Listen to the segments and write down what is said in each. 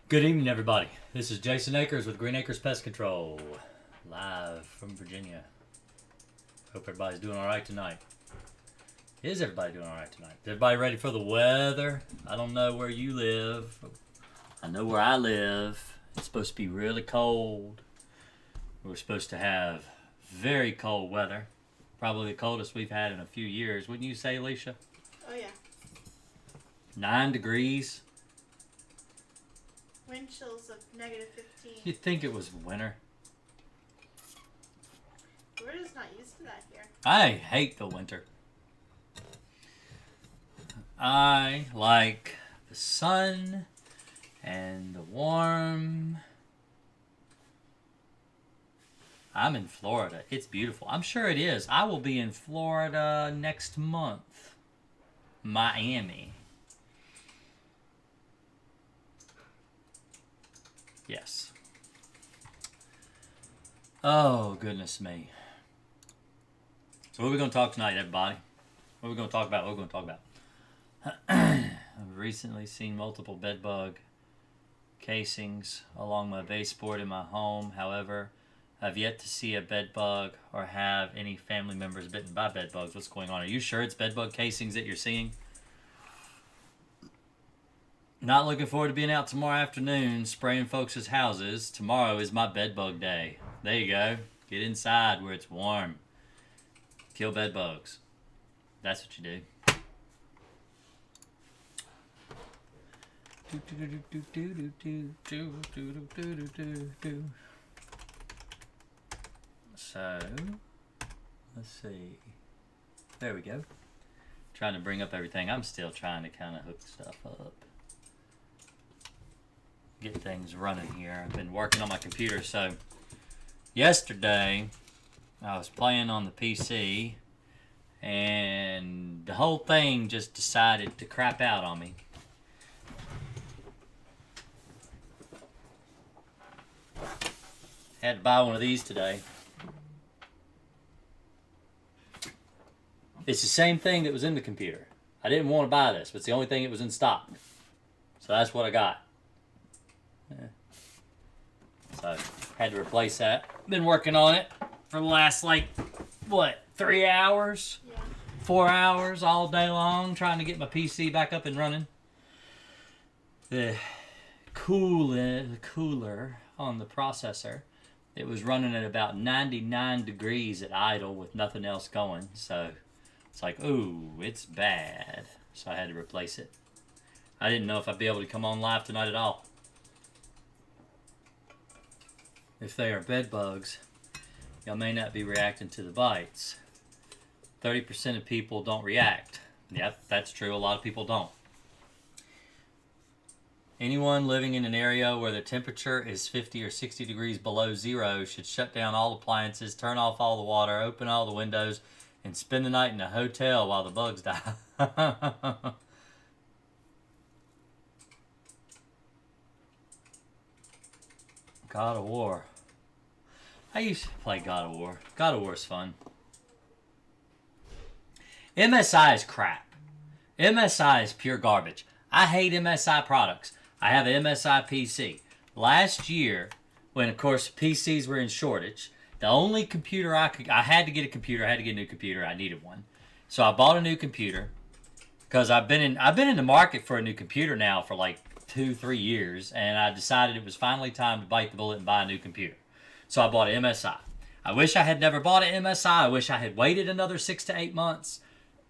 Good evening, everybody. This is Jason Akers with Akers Pest Control, live from Virginia. Hope everybody's doing all right tonight. Is everybody doing all right tonight? Is everybody ready for the weather? I don't know where you live. I know where I live. It's supposed to be really cold. We're supposed to have very cold weather. Probably the coldest we've had in a few years. Wouldn't you say, Alicia? Oh, yeah. 9 degrees. Wind chills of -15. You'd think it was winter. We're just not used to that here. I hate the winter. I like the sun and the warm. I'm in Florida. It's beautiful. I'm sure it is. I will be in Florida next month. Miami. Yes. Oh, goodness me. So what are we going to talk tonight, everybody? What are we going to talk about? I've recently seen multiple bedbug casings along my baseboard in my home. However, I've yet to see a bedbug or have any family members bitten by bedbugs. What's going on? Are you sure it's bedbug casings that you're seeing? Not looking forward to being out tomorrow afternoon spraying folks' houses. Tomorrow is my bedbug day. There you go. Get inside where it's warm. Kill bedbugs. That's what you do. So, let's see. There we go. Trying to bring up everything. I'm still trying to kind of hook stuff up. Get things running here. I've been working on my computer. So, yesterday, I was playing on the PC, and the whole thing just decided to crap out on me. Had to buy one of these today. It's the same thing that was in the computer. I didn't want to buy this, but it's the only thing that was in stock. So that's what I got. Yeah. So had to replace that. Been working on it for the last 3 hours? Yeah. 4 hours all day long trying to get my PC back up and running. The cooler on the processor, it was running at about 99 degrees at idle with nothing else going. So it's like, ooh, it's bad. So I had to replace it. I didn't know if I'd be able to come on live tonight at all. If they are bed bugs, y'all may not be reacting to the bites. 30% of people don't react. Yep, that's true. A lot of people don't. Anyone living in an area where the temperature is 50 or 60 degrees below zero should shut down all appliances, turn off all the water, open all the windows, and spend the night in a hotel while the bugs die. God of War. I used to play God of War. God of War is fun. MSI is crap. MSI is pure garbage. I hate MSI products. I have an MSI PC. Last year, when of course PCs were in shortage, the only computer I had to get a computer. I had to get a new computer. I needed one, so I bought a new computer because I've been in the market for a new computer now for like 2-3 years, and I decided it was finally time to bite the bullet and buy a new computer. So I bought an MSI. I wish I had never bought an MSI. I wish I had waited another 6 to 8 months,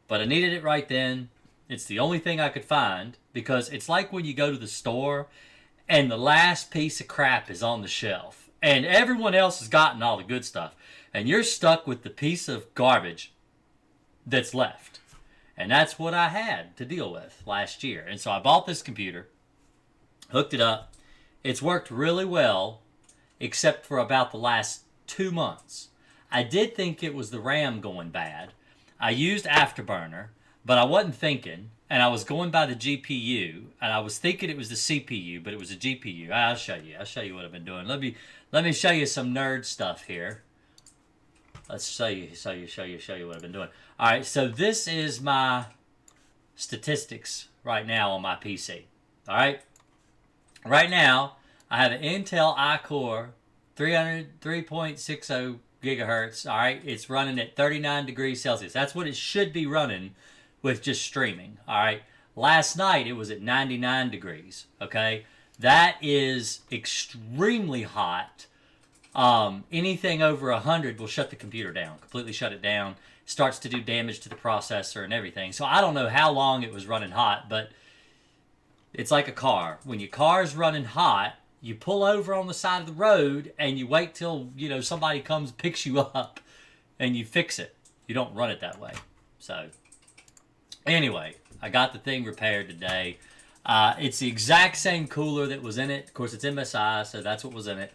but I needed it right then. It's the only thing I could find, because it's like when you go to the store and the last piece of crap is on the shelf and everyone else has gotten all the good stuff and you're stuck with the piece of garbage that's left. And that's what I had to deal with last year. And so I bought this computer, hooked it up. It's worked really well, except for about the last 2 months. I did think it was the RAM going bad. I used Afterburner, but I wasn't thinking, and I was going by the GPU, and I was thinking it was the CPU, but it was a GPU. I'll show you what I've been doing. Let me show you some nerd stuff here. Let's show you what I've been doing. All right, so this is my statistics right now on my PC. All right, Right now, I have an Intel iCore 3.60 gigahertz. All right, it's running at 39 degrees Celsius. That's what it should be running with just streaming. All right, last night it was at 99 degrees. Okay, that is extremely hot. Anything over 100 will shut the computer down, completely shut it down. Starts to do damage to the processor and everything. So I don't know how long it was running hot, but it's like a car. When your car's running hot, you pull over on the side of the road and you wait till, somebody comes picks you up and you fix it. You don't run it that way. So anyway, I got the thing repaired today. It's the exact same cooler that was in it. Of course, it's MSI, so that's what was in it.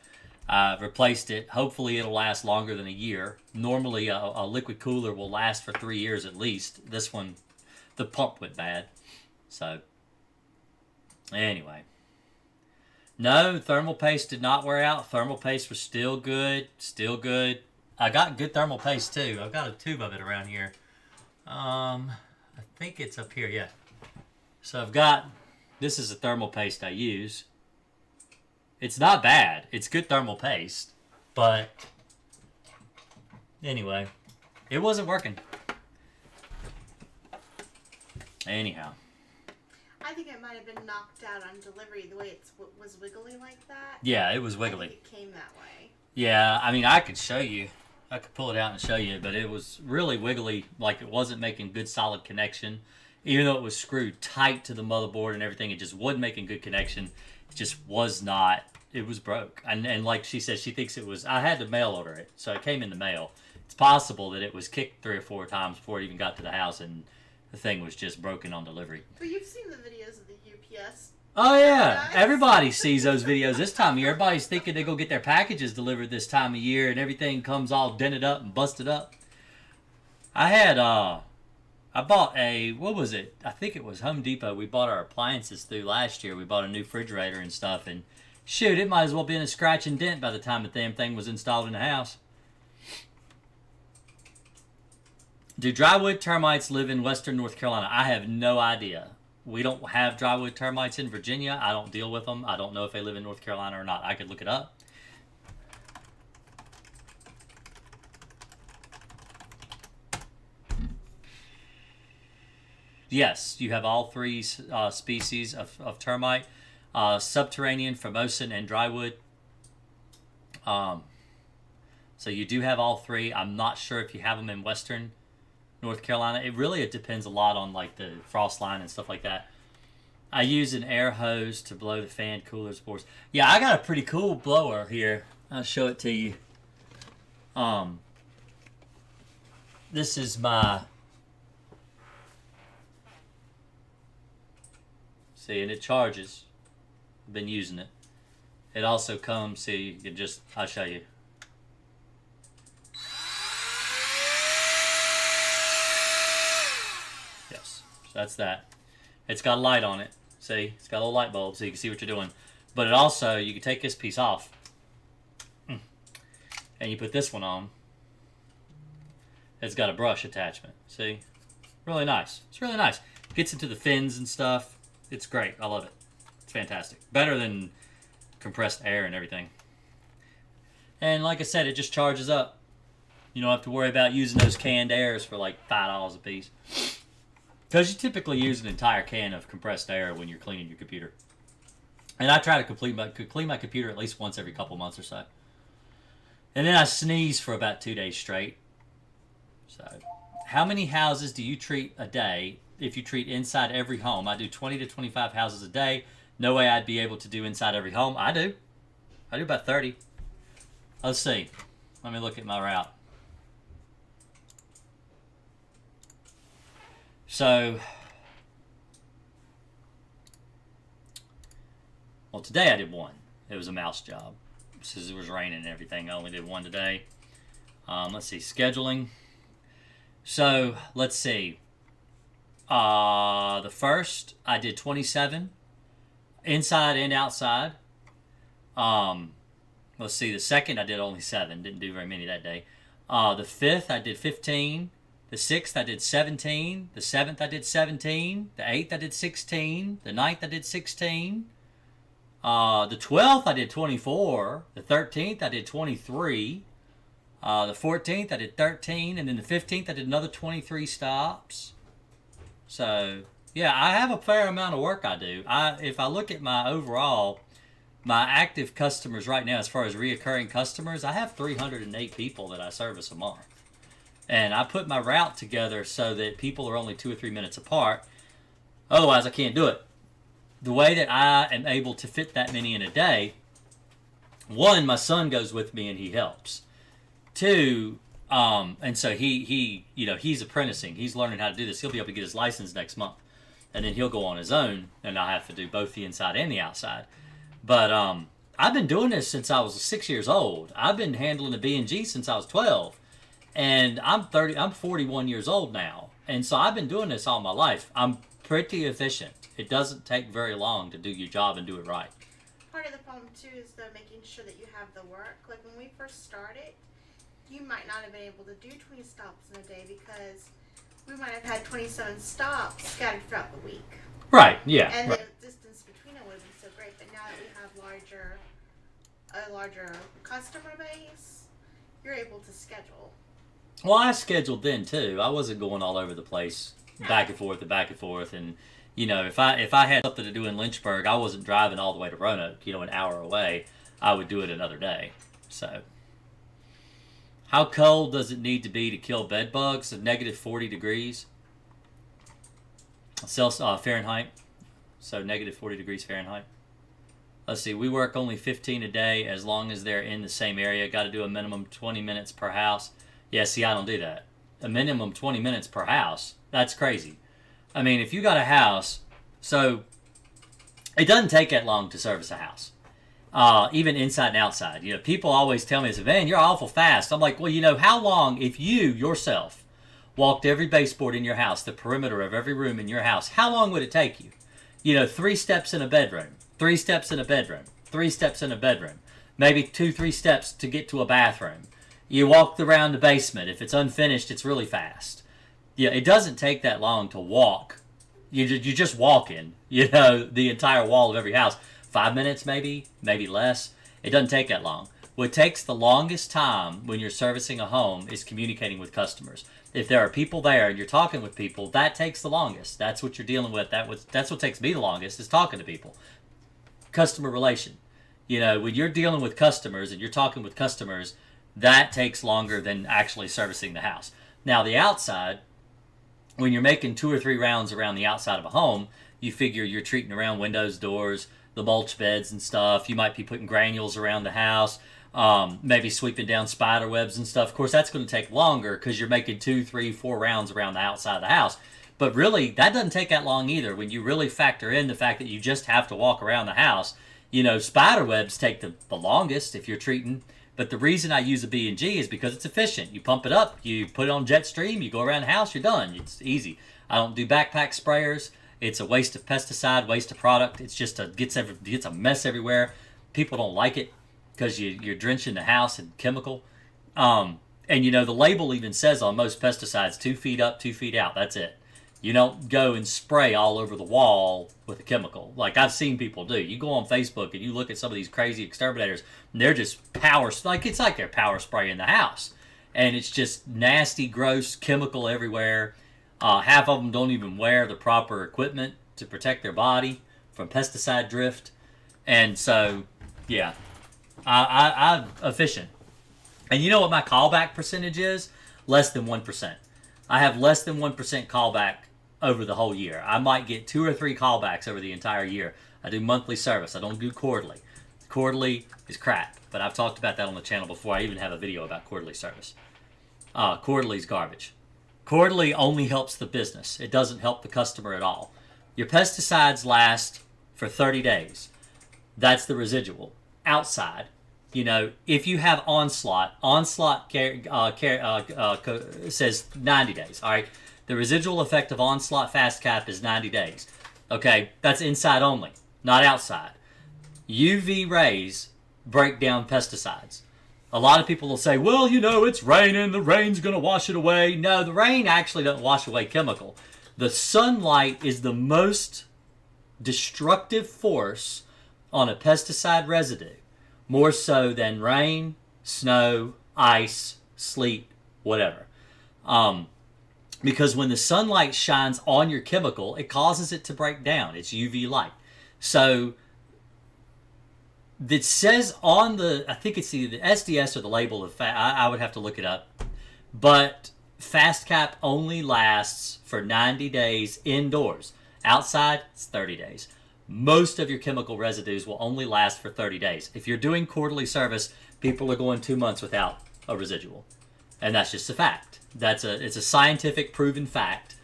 Replaced it. Hopefully it'll last longer than a year. Normally a liquid cooler will last for 3 years at least. This one, the pump went bad. So anyway. No, thermal paste did not wear out. Thermal paste was still good. Still good. I got good thermal paste too. I've got a tube of it around here. I think it's up here, yeah. So this is a thermal paste I use. It's not bad. It's good thermal paste. But anyway, it wasn't working. Anyhow. I think it might have been knocked out on delivery the way it was wiggly like that. Yeah, it was wiggly. I think it came that way. Yeah, I mean, I could show you. I could pull it out and show you, but it was really wiggly, like it wasn't making good solid connection. Even though it was screwed tight to the motherboard and everything, it just wasn't making good connection. It just was not. It was broke. And like she said, she thinks it was, I had to mail order it, so it came in the mail. It's possible that it was kicked 3 or 4 times before it even got to the house, and the thing was just broken on delivery. But you've seen the videos of the UPS. Oh yeah, everybody sees those videos this time of year. Everybody's thinking they go get their packages delivered this time of year, and everything comes all dented up and busted up. I bought what was it? I think it was Home Depot. We bought our appliances through last year. We bought a new refrigerator and stuff, and shoot, it might as well be in a scratch and dent by the time the damn thing was installed in the house. Do drywood termites live in western North Carolina? I have no idea. We don't have drywood termites in Virginia. I don't deal with them. I don't know if they live in North Carolina or not. I could look it up. Yes, you have all 3 species of termite. Subterranean, Formosan, and drywood. So you do have all 3. I'm not sure if you have them in western North Carolina. It depends a lot on like the frost line and stuff like that. I use an air hose to blow the fan cooler spores. Yeah, I got a pretty cool blower here. I'll show it to you. This is my, see, and it charges. I've been using it. It also comes, see, you can just, I'll show you. Yes, so that's that. It's got a light on it. See, it's got a little light bulb so you can see what you're doing. But it also, you can take this piece off and you put this one on. It's got a brush attachment. See? Really nice. It's really nice. Gets into the fins and stuff. It's great. I love it. It's fantastic. Better than compressed air and everything. And like I said, it just charges up. You don't have to worry about using those canned airs for like $5 a piece. Because you typically use an entire can of compressed air when you're cleaning your computer. And I try to clean my computer at least once every couple months or so. And then I sneeze for about 2 days straight. So, how many houses do you treat a day if you treat inside every home? I do 20 to 25 houses a day. No way I'd be able to do inside every home. I do about 30. Let's see. Let me look at my route. So, well, today I did 1. It was a mouse job. Since it was raining and everything, I only did 1 today. Let's see, scheduling. So, let's see. The first, I did 27. Inside and outside. Let's see, the second, I did only 7. Didn't do very many that day. The 5th, I did 15. The 6th, I did 17. The 7th, I did 17. The 8th, I did 16. The 9th, I did 16. The 12th I did 24. The 13th I did 23. The 14th I did 13, and then the 15th I did another 23 stops. So yeah, I have a fair amount of work I do. If I look at my overall, my active customers right now, as far as reoccurring customers, I have 308 people that I service a month. And I put my route together so that people are only 2 or 3 minutes apart. Otherwise, I can't do it. The way that I am able to fit that many in a day, one, my son goes with me and he helps. Two, and so he's apprenticing. He's learning how to do this. He'll be able to get his license next month. And then he'll go on his own, and I'll have to do both the inside and the outside. But I've been doing this since I was 6 years old. I've been handling the B&G since I was 12. And I'm 41 years old now. And so I've been doing this all my life. I'm pretty efficient. It doesn't take very long to do your job and do it right. Part of the problem too is though making sure that you have the work. Like when we first started, you might not have been able to do 20 stops in a day because we might have had 27 stops scattered throughout the week. Right, yeah. And right. the distance between them would be so great. But now that we have a larger customer base, you're able to schedule. Well, I scheduled then too. I wasn't going all over the place, back and forth and back and forth. And you know, if I had something to do in Lynchburg, I wasn't driving all the way to Roanoke, an hour away. I would do it another day. So, how cold does it need to be to kill bed bugs? Negative 40 degrees Fahrenheit. So negative 40 degrees Fahrenheit. Let's see, we work only 15 a day as long as they're in the same area. Got to do a minimum 20 minutes per house. Yeah, see, I don't do that. A minimum 20 minutes per house. That's crazy. I mean, if you got a house, so it doesn't take that long to service a house. Even inside and outside. People always tell me, "Man, you're awful fast." I'm like, well, how long, if you yourself walked every baseboard in your house, the perimeter of every room in your house, how long would it take you? 3 steps in a bedroom, 3 steps in a bedroom, 3 steps in a bedroom, maybe 2-3 steps to get to a bathroom. You walk around the basement. If it's unfinished, it's really fast. Yeah, it doesn't take that long to walk. You're just walking, the entire wall of every house. 5 minutes maybe less. It doesn't take that long. What takes the longest time when you're servicing a home is communicating with customers. If there are people there and you're talking with people, that takes the longest. That's what you're dealing with. That's what takes me the longest is talking to people. Customer relation. When you're dealing with customers and you're talking with customers, that takes longer than actually servicing the house. Now the outside, when you're making 2 or 3 rounds around the outside of a home, you figure you're treating around windows, doors, the mulch beds and stuff. You might be putting granules around the house, maybe sweeping down spider webs and stuff. Of course, that's going to take longer because you're making 2, 3, 4 rounds around the outside of the house. But really, that doesn't take that long either when you really factor in the fact that you just have to walk around the house. Spider webs take the longest if you're treating. But the reason I use a B&G is because it's efficient. You pump it up, you put it on jet stream, you go around the house, you're done. It's easy. I don't do backpack sprayers. It's a waste of pesticide, waste of product. It's just gets a mess everywhere. People don't like it because you're drenching the house in chemical. And the label even says on most pesticides, 2 feet up, 2 feet out. That's it. You don't go and spray all over the wall with a chemical like I've seen people do. You go on Facebook and you look at some of these crazy exterminators, and they're just it's like they're power spraying the house. And it's just nasty, gross chemical everywhere. Half of them don't even wear the proper equipment to protect their body from pesticide drift. And so, yeah, I'm efficient. And you know what my callback percentage is? Less than 1%. I have less than 1% callback over the whole year. I might get 2 or 3 callbacks over the entire year. I do monthly service. I don't do quarterly. Quarterly is crap, but I've talked about that on the channel before. I even have a video about quarterly service. Quarterly is garbage. Quarterly only helps the business. It doesn't help the customer at all. Your pesticides last for 30 days. That's the residual. Outside, if you have Onslaught says 90 days, all right? The residual effect of Onslaught Fast Cap is 90 days. Okay, that's inside only, not outside. UV rays break down pesticides. A lot of people will say, well, it's raining, the rain's going to wash it away. No, the rain actually doesn't wash away chemical. The sunlight is the most destructive force on a pesticide residue more so than rain, snow, ice, sleet, whatever. Because when the sunlight shines on your chemical, it causes it to break down. It's UV light. So it says on the, I think it's either the SDS or the label of I would have to look it up, but Fast Cap only lasts for 90 days indoors. Outside, it's 30 days. Most of your chemical residues will only last for 30 days. If you're doing quarterly service, people are going 2 months without a residual. And that's just a fact. It's a scientific proven fact.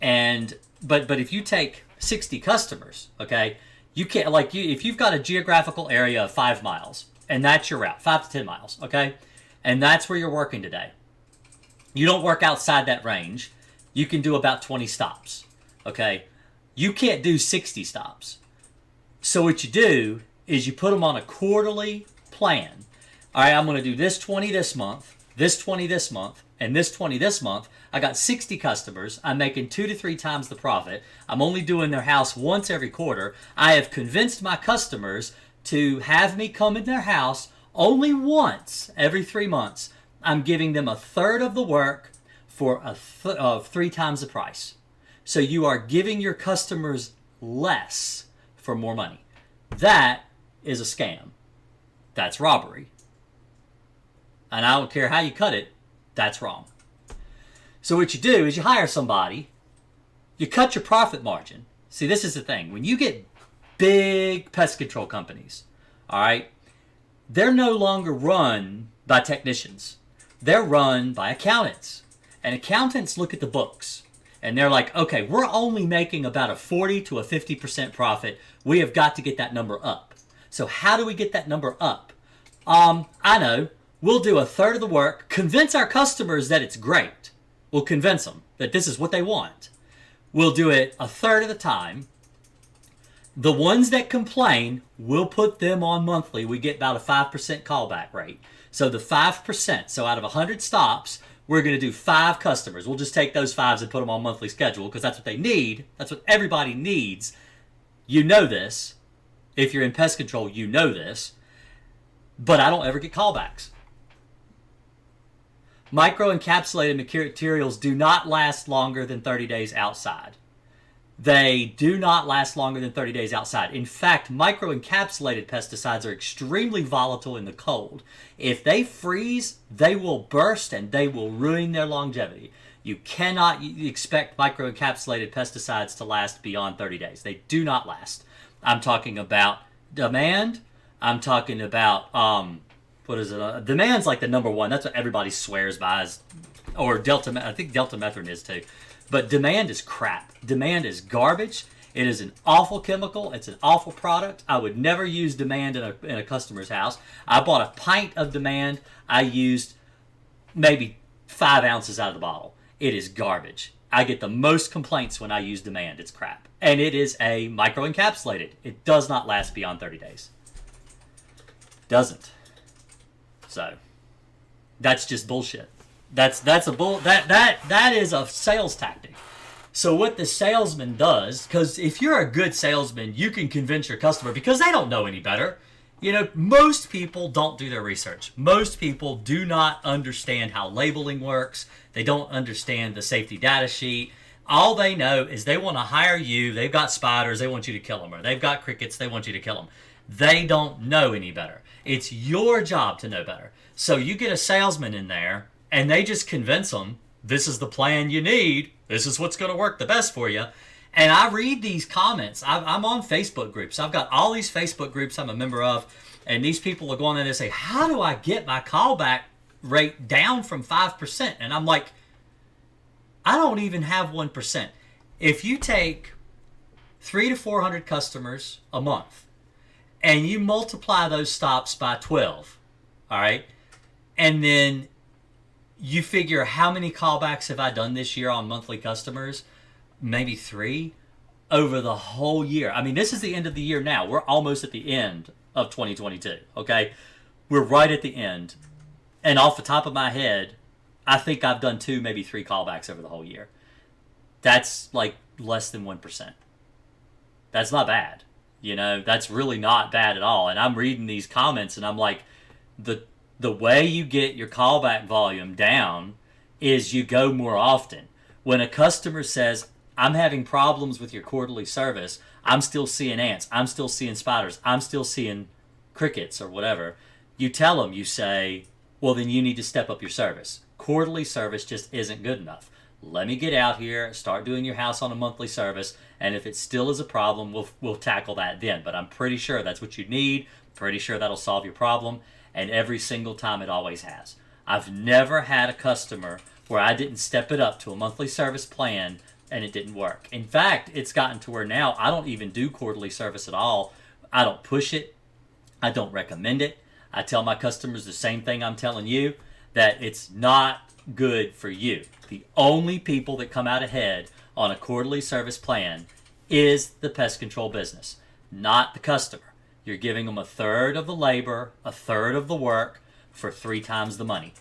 And but if you take 60 customers, okay, you can't, if you've got a geographical area of 5 miles, and that's your route, 5 to 10 miles, okay, and that's where you're working today. You don't work outside that range. You can do about 20 stops, okay? You can't do 60 stops. So what you do is you put them on a quarterly plan. All right, I'm going to do this 20 this month, this 20 this month, and this 20 this month. I got 60 customers. I'm making 2 to 3 times the profit. I'm only doing their house once every quarter. I have convinced my customers to have me come in their house only once every 3 months. I'm giving them a third of the work for 3 times the price. So you are giving your customers less for more money. That is a scam. That's robbery. And I don't care how you cut it, that's wrong. So what you do is you hire somebody, you cut your profit margin. See, this is the thing. When you get big pest control companies, all right, they're no longer run by technicians. They're run by accountants. And accountants look at the books. And they're like, okay, we're only making about a 40 to a 50% profit. We have got to get that number up. So how do we get that number up? I know. We'll do a third of the work, convince our customers that it's great. We'll convince them that this is what they want. We'll do it a third of the time. The ones that complain, we'll put them on monthly. We get about a 5% callback rate. So the 5%, so out of 100 stops, we're going to do 5 customers. We'll just take those 5s and put them on monthly schedule because that's what they need. That's what everybody needs. You know this. If you're in pest control, you know this. But I don't ever get callbacks. Microencapsulated materials do not last longer than 30 days outside. They do not last longer than 30 days outside. In fact, microencapsulated pesticides are extremely volatile in the cold. If they freeze, they will burst and they will ruin their longevity. You cannot expect microencapsulated pesticides to last beyond 30 days. They do not last. I'm talking about demand. I'm talking about, demand's like the number one. That's what everybody swears by. Or I think deltamethrin is too. But demand is crap. Demand is garbage. It is an awful chemical. It's an awful product. I would never use demand in a customer's house. I bought a pint of demand. I used maybe 5 ounces out of the bottle. It is garbage. I get the most complaints when I use demand. It's crap. And it is a microencapsulated. It does not last beyond 30 days. Doesn't. So, that's just bullshit. That is a sales tactic. So what the salesman does, because if you're a good salesman, you can convince your customer because they don't know any better. You know, most people don't do their research. Most people do not understand how labeling works. They don't understand the safety data sheet. All they know is they want to hire you. They've got spiders. They want you to kill them. Or they've got crickets. They want you to kill them. They don't know any better. It's your job to know better. So you get a salesman in there, and they just convince them, this is the plan you need. This is what's going to work the best for you. And I read these comments. I'm on Facebook groups. I've got all these Facebook groups I'm a member of, and these people are going in there and say, how do I get my callback rate down from 5%? And I'm like, I don't even have 1%. If you take 300 to 400 customers a month, and you multiply those stops by 12, all right, and then you figure how many callbacks have I done this year on monthly customers? Maybe 3 over the whole year. I mean, this is the end of the year now. We're almost at the end of 2022, okay? We're right at the end. And off the top of my head, I think I've done 2, maybe 3 callbacks over the whole year. That's like less than 1%. That's not bad. You know, that's really not bad at all. And I'm reading these comments and I'm like, the way you get your callback volume down is you go more often. When a customer says, I'm having problems with your quarterly service, I'm still seeing ants, I'm still seeing spiders, I'm still seeing crickets or whatever, you tell them, you say, well, then you need to step up your service. Quarterly service just isn't good enough. Let me get out here, start doing your house on a monthly service, and if it still is a problem, we'll tackle that then. But I'm pretty sure that's what you need, pretty sure that'll solve your problem, and every single time it always has. I've never had a customer where I didn't step it up to a monthly service plan and it didn't work. In fact, it's gotten to where now I don't even do quarterly service at all. I don't push it. I don't recommend it. I tell my customers the same thing I'm telling you, that it's not good for you. The only people that come out ahead on a quarterly service plan is the pest control business, not the customer. You're giving them a third of the labor, a third of the work for 3 times the money.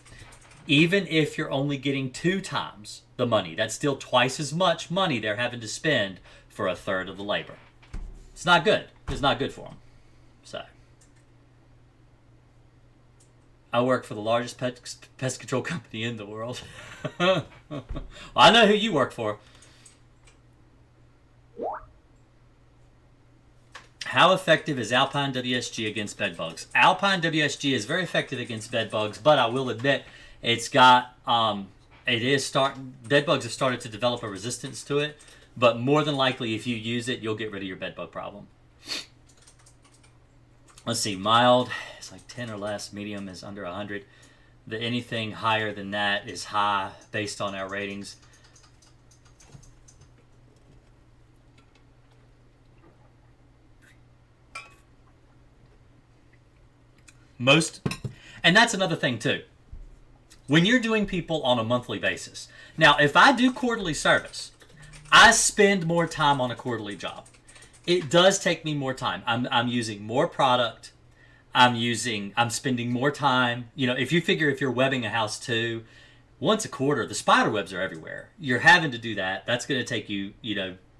Even if you're only getting 2 times the money, that's still twice as much money they're having to spend for a third of the labor. It's not good. It's not good for them. So, I work for the largest pest control company in the world. Well, I know who you work for. How effective is Alpine WSG against bedbugs? Alpine WSG is very effective against bedbugs, but I will admit it's got bedbugs have started to develop a resistance to it. But more than likely, if you use it, you'll get rid of your bedbug problem. Let's see, mild is like 10 or less, medium is under 100. Anything higher than that is high based on our ratings. And that's another thing too. When you're doing people on a monthly basis. Now, if I do quarterly service, I spend more time on a quarterly job. It does take me more time. I'm using more product. I'm spending more time. You know, if you figure if you're webbing a house too, once a quarter, the spider webs are everywhere. You're having to do that. That's going to take you,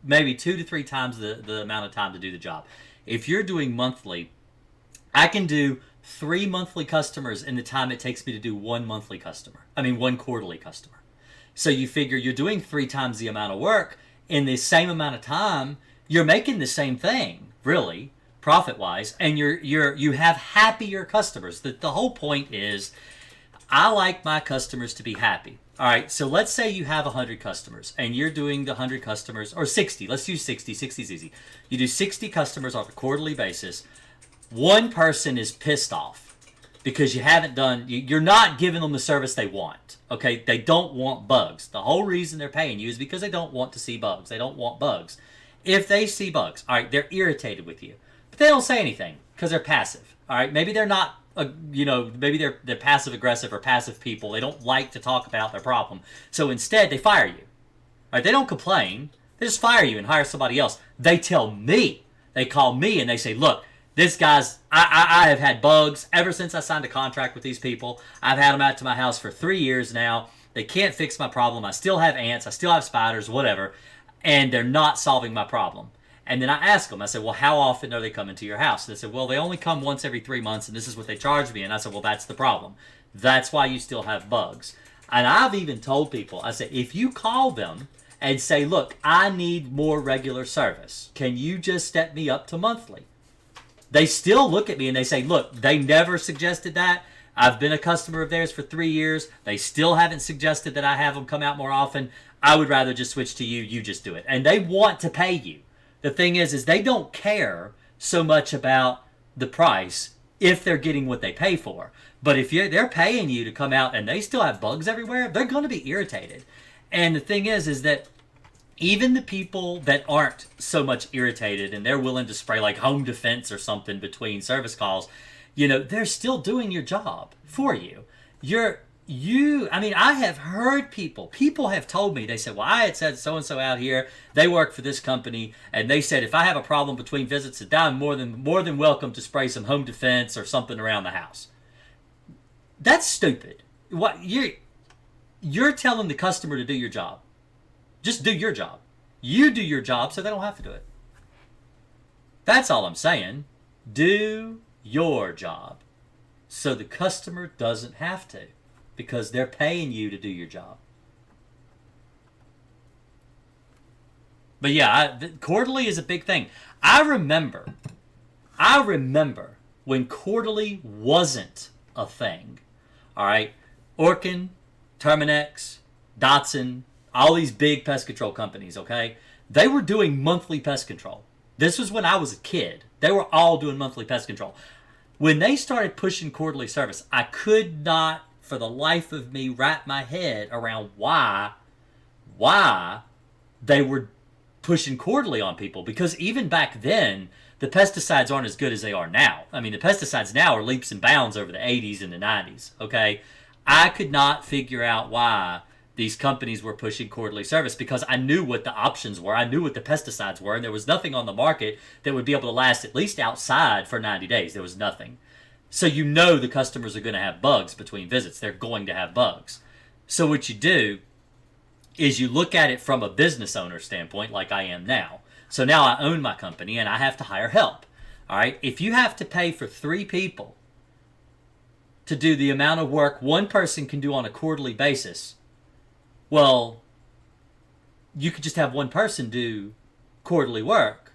maybe 2 to 3 times the amount of time to do the job. If you're doing monthly, I can do 3 monthly customers in the time it takes me to do one quarterly customer. So you figure you're doing 3 times the amount of work in the same amount of time. You're making the same thing, really, profit-wise, and you have happier customers. The whole point is, I like my customers to be happy. All right, so let's say you have 100 customers, and you're doing the 100 customers, or 60. Let's use 60. 60 is easy. You do 60 customers on a quarterly basis. One person is pissed off because you're not giving them the service they want. Okay, they don't want bugs. The whole reason they're paying you is because they don't want to see bugs. They don't want bugs. If they see bugs, all right, they're irritated with you, but they don't say anything because they're passive. All right, maybe they're not, maybe they're passive aggressive or passive people. They don't like to talk about their problem, so instead they fire you. All right, they don't complain. They just fire you and hire somebody else. They tell me, they call me and they say, look, this guy's, I have had bugs ever since I signed a contract with these people. I've had them out to my house for 3 years now. They can't fix my problem. I still have ants. I still have spiders, whatever. And they're not solving my problem. And then I ask them, I said, well, how often are they coming to your house? They said, well, they only come once every 3 months, and this is what they charge me. And I said, well, that's the problem. That's why you still have bugs. And I've even told people, I said, if you call them and say, look, I need more regular service. Can you just step me up to monthly? They still look at me and they say, look, they never suggested that. I've been a customer of theirs for 3 years. They still haven't suggested that I have them come out more often. I would rather just switch to you. You just do it. And they want to pay you. The thing is they don't care so much about the price if they're getting what they pay for. But if they're paying you to come out and they still have bugs everywhere, they're going to be irritated. And the thing is that even the people that aren't so much irritated and they're willing to spray like home defense or something between service calls, they're still doing your job for you. I have heard people have told me, they said, well, I had said so-and-so out here, they work for this company, and they said if I have a problem between visits, that I'm more than welcome to spray some home defense or something around the house. That's stupid. What you're telling the customer to do your job. Just do your job. You do your job so they don't have to do it. That's all I'm saying. Do your job so the customer doesn't have to, because they're paying you to do your job. But yeah, quarterly is a big thing. I remember when quarterly wasn't a thing. All right, Orkin, Terminex, Dotson, all these big pest control companies, okay? They were doing monthly pest control. This was when I was a kid. They were all doing monthly pest control. When they started pushing quarterly service, I could not, for the life of me, wrap my head around why they were pushing quarterly on people. Because even back then, the pesticides aren't as good as they are now. I mean, the pesticides now are leaps and bounds over the 80s and the 90s, okay? I could not figure out why these companies were pushing quarterly service, because I knew what the options were. I knew what the pesticides were, and there was nothing on the market that would be able to last at least outside for 90 days. There was nothing. So you know the customers are going to have bugs between visits. They're going to have bugs. So what you do is you look at it from a business owner standpoint, like I am now. So now I own my company and I have to hire help. All right. If you have to pay for 3 people to do the amount of work one person can do on a quarterly basis, well, you could just have one person do quarterly work.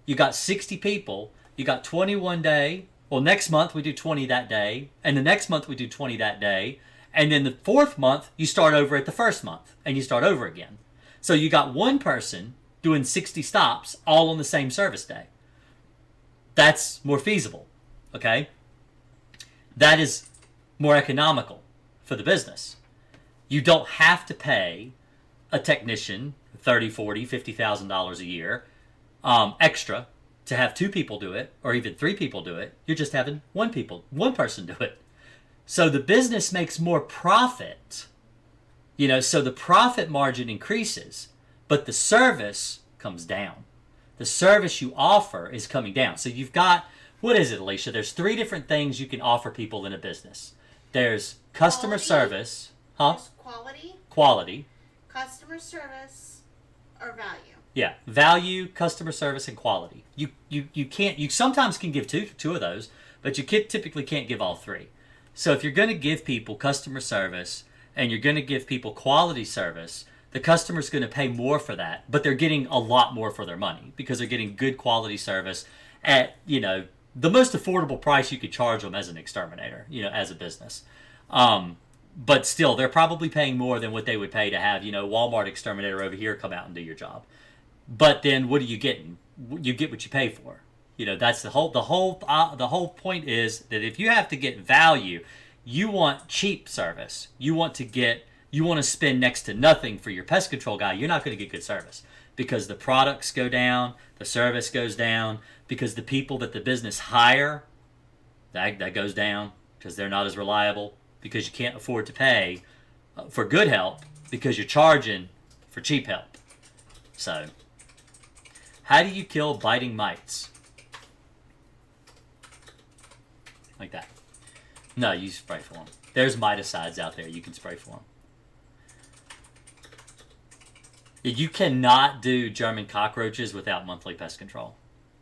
You got 60 people. You got 21 day. Well, next month we do 20 that day. And the next month we do 20 that day. And then the 4th month, you start over at the 1st month. And you start over again. So you got one person doing 60 stops all on the same service day. That's more feasible. Okay? That is more economical for the business. You don't have to pay a technician $30,000, $40,000, $50,000 a year extra to have 2 people do it, or even 3 people do it. You're just having one person do it. So the business makes more profit. So the profit margin increases, but the service comes down. The service you offer is coming down. So you've got, what is it, Alicia? There's 3 different things you can offer people in a business. There's customer service. Huh? Quality. Customer service or value. Yeah, value, customer service, and quality. You sometimes can give two of those, but you typically can't give all 3. So if you're going to give people customer service and you're going to give people quality service, the customer's going to pay more for that, but they're getting a lot more for their money because they're getting good quality service at, the most affordable price you could charge them as an exterminator, as a business. But still, they're probably paying more than what they would pay to have, Walmart exterminator over here come out and do your job. But then what are you getting? You get what you pay for. That's the whole point is that if you have to get value, you want cheap service. You want to spend next to nothing for your pest control guy. You're not going to get good service because the products go down, the service goes down, because the people that the business hire, that goes down because they're not as reliable, because you can't afford to pay for good help because you're charging for cheap help. So, how do you kill biting mites? Like that. No, you spray for them. There's miticides out there you can spray for them. You cannot do German cockroaches without monthly pest control.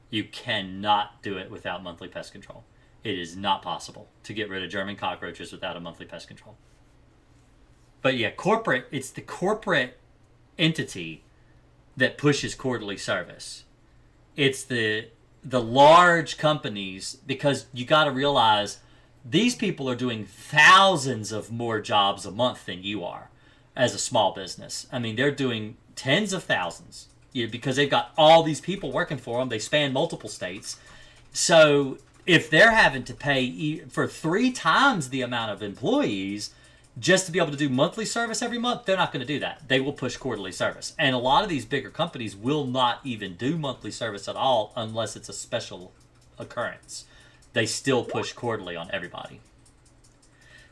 You cannot do it without monthly pest control. It is not possible to get rid of German cockroaches without a monthly pest control. But yeah, it's the corporate entity that pushes quarterly service. It's the large companies, because you got to realize these people are doing thousands of more jobs a month than you are as a small business. I mean, they're doing tens of thousands because they've got all these people working for them. They span multiple states. So if they're having to pay for 3 times the amount of employees just to be able to do monthly service every month, they're not going to do that. They will push quarterly service. And a lot of these bigger companies will not even do monthly service at all unless it's a special occurrence. They still push quarterly on everybody.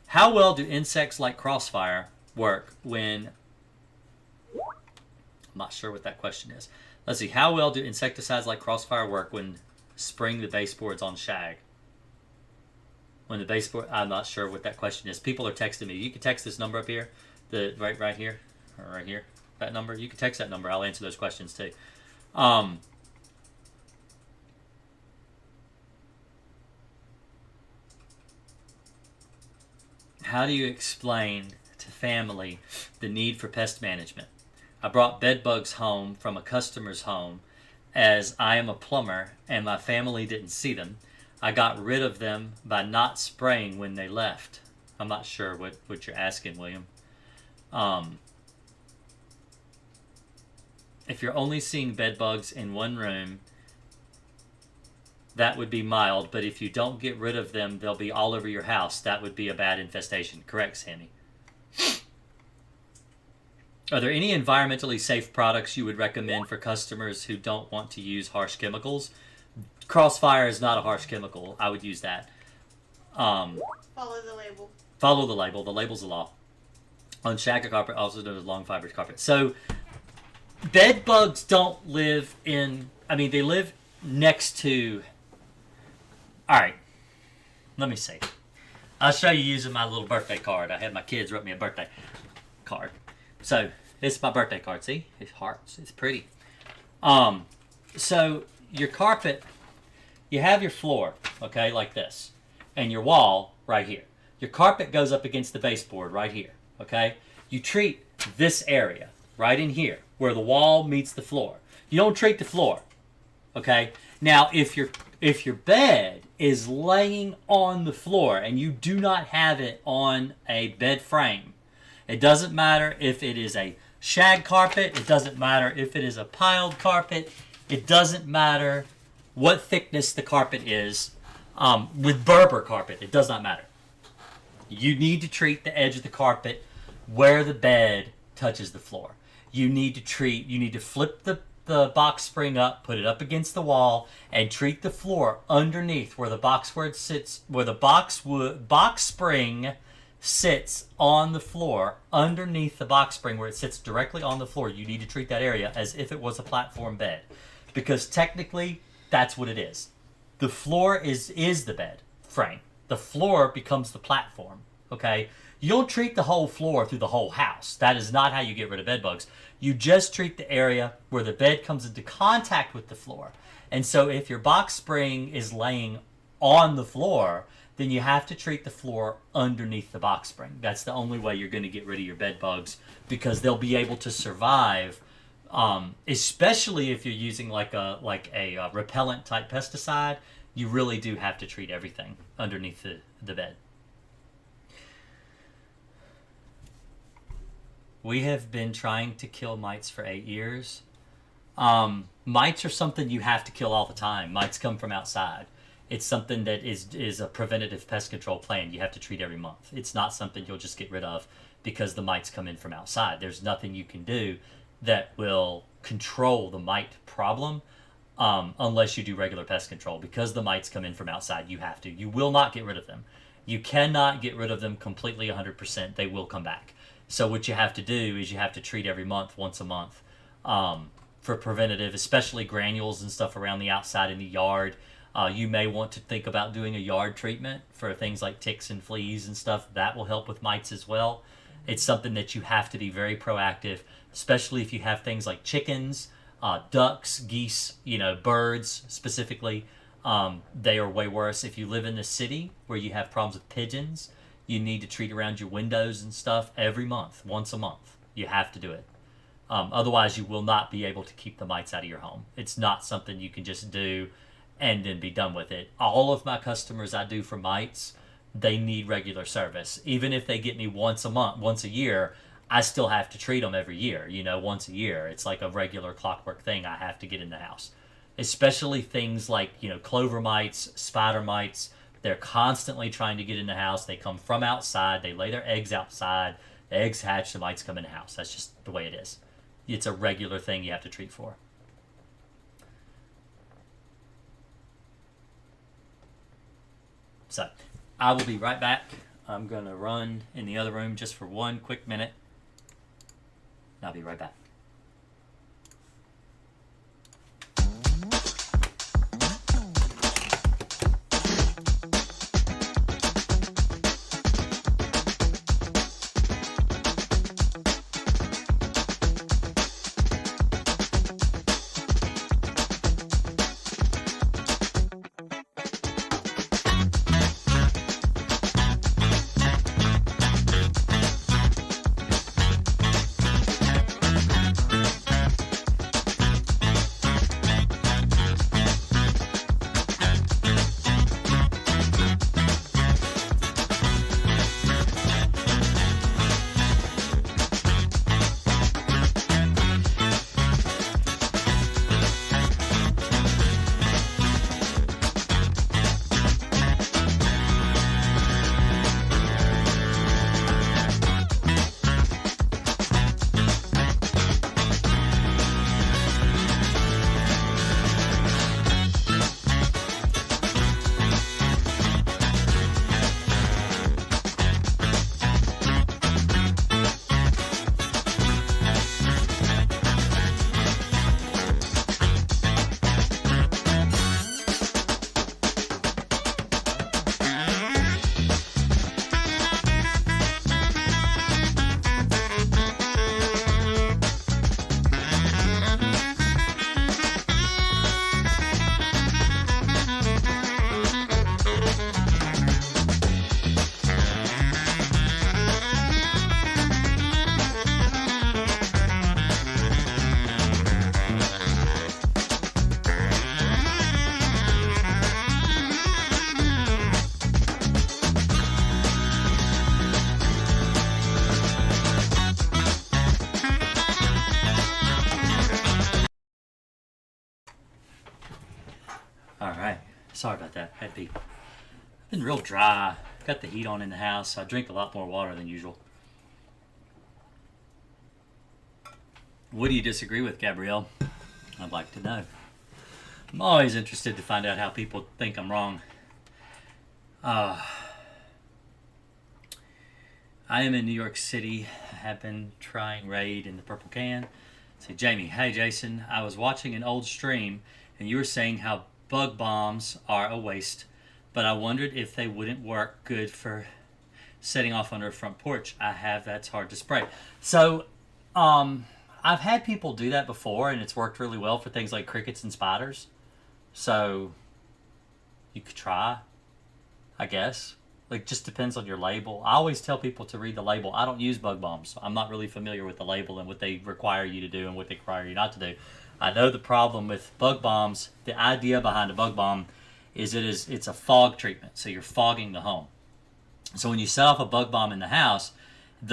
How well do insects like crossfire work when... I'm not sure what that question is. Let's see. How well do insecticides like crossfire work when spraying the baseboards on shag? When the baseboard... I'm not sure what that question is. People are texting me. You can text this number up here. Right here. Or right here. That number. You can text that number. I'll answer those questions too. How do you explain to family the need for pest management? I brought bed bugs home from a customer's home as I am a plumber and my family didn't see them. I got rid of them by not spraying when they left. I'm not sure what you're asking, William. If you're only seeing bed bugs in one room, that would be mild, but if you don't get rid of them, they'll be all over your house. That would be a bad infestation. Correct, Sammy. Are there any environmentally safe products you would recommend for customers who don't want to use harsh chemicals? Crossfire is not a harsh chemical. I would use that. Follow the label. Follow the label. The label's the law. On shaggy carpet, also known as long fiber carpet. So, bed bugs don't live in... I mean, they live next to... All right. Let me see. I'll show you using my little birthday card. I had my kids wrote me a birthday card. So, this is my birthday card. See? It's hearts. It's pretty. So, your carpet... You have your floor, okay, like this. And your wall right here. Your carpet goes up against the baseboard right here, okay? You treat this area right in here where the wall meets the floor. You don't treat the floor, okay? Now, if your bed is laying on the floor and you do not have it on a bed frame, it doesn't matter if it is a shag carpet, it doesn't matter if it is a piled carpet, it doesn't matter what thickness the carpet is. With Berber carpet, it does not matter. You need to treat the edge of the carpet where the bed touches the floor. You need to flip the box spring up, put it up against the wall, and treat the floor underneath where the box spring sits on the floor, underneath the box spring where it sits directly on the floor. You need to treat that area as if it was a platform bed, because technically that's what it is. The floor is the bed frame. The floor becomes the platform, okay? You don't treat the whole floor through the whole house. That is not how you get rid of bed bugs. You just treat the area where the bed comes into contact with the floor. And so if your box spring is laying on the floor, then you have to treat the floor underneath the box spring. That's the only way you're going to get rid of your bed bugs, because they'll be able to survive. Especially if you're using like a repellent type pesticide, you really do have to treat everything underneath the bed. We have been trying to kill mites for 8 years. Mites are something you have to kill all the time. Mites come from outside. It's something that is a preventative pest control plan you have to treat every month. It's not something you'll just get rid of because the mites come in from outside. There's nothing you can do that will control the mite problem unless you do regular pest control. Because the mites come in from outside, you have to. You will not get rid of them. You cannot get rid of them completely 100%. They will come back. So what you have to do is you have to treat every month, once a month, for preventative, especially granules and stuff around the outside in the yard. You may want to think about doing a yard treatment for things like ticks and fleas and stuff. That will help with mites as well. It's something that you have to be very proactive, especially if you have things like chickens, ducks, geese, birds specifically. They are way worse. If you live in the city where you have problems with pigeons, you need to treat around your windows and stuff every month, once a month. You have to do it. Otherwise, you will not be able to keep the mites out of your home. It's not something you can just do and then be done with it. All of my customers I do for mites, they need regular service. Even if they get me once a month, once a year, I still have to treat them every year, once a year. It's like a regular clockwork thing I have to get in the house. Especially things like, clover mites, spider mites. They're constantly trying to get in the house. They come from outside. They lay their eggs outside. The eggs hatch, the mites come in the house. That's just the way it is. It's a regular thing you have to treat for. So, I will be right back. I'm going to run in the other room just for one quick minute. I'll be right back. Sorry about that. Had to be. Been real dry. Got the heat on in the house, so I drink a lot more water than usual. What do you disagree with, Gabrielle? I'd like to know. I'm always interested to find out how people think I'm wrong. I am in New York City. I have been trying Raid in the purple can. Say, Jamie, hey Jason, I was watching an old stream and you were saying how bug bombs are a waste, but I wondered if they wouldn't work good for setting off under a front porch. I have that's hard to spray. So, I've had people do that before and it's worked really well for things like crickets and spiders. So, you could try, I guess. Like, just depends on your label. I always tell people to read the label. I don't use bug bombs. So I'm not really familiar with the label and what they require you to do and what they require you not to do. I know the problem with bug bombs, the idea behind a bug bomb is it's a fog treatment. So you're fogging the home. So when you set off a bug bomb in the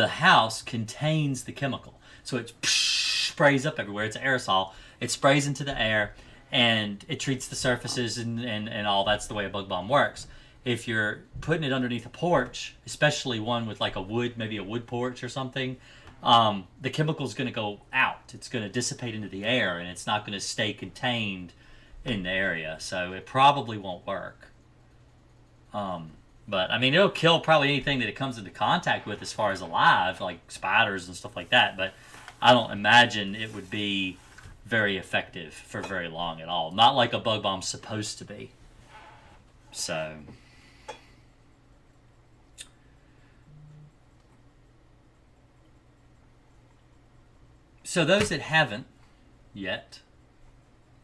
house contains the chemical. So it sprays up everywhere. It's an aerosol. It sprays into the air and it treats the surfaces and all. That's the way a bug bomb works. If you're putting it underneath a porch, especially one with like a wood, maybe a wood porch or something, the chemical's going to go out. It's going to dissipate into the air, and it's not going to stay contained in the area. So it probably won't work. But, I mean, it'll kill probably anything that it comes into contact with as far as alive, like spiders and stuff like that. But I don't imagine it would be very effective for very long at all. Not like a bug bomb's supposed to be. So... So those that haven't yet,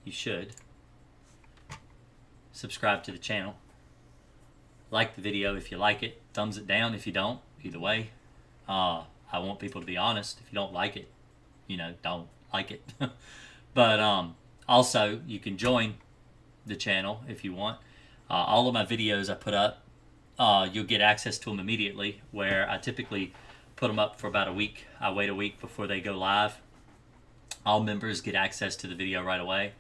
you should subscribe to the channel. Like the video if you like it. Thumbs it down if you don't. Either way. I want people to be honest. If you don't like it, don't like it. But also, you can join the channel if you want. All of my videos I put up, you'll get access to them immediately, where I typically put them up for about a week. I wait a week before they go live. All members get access to the video right away.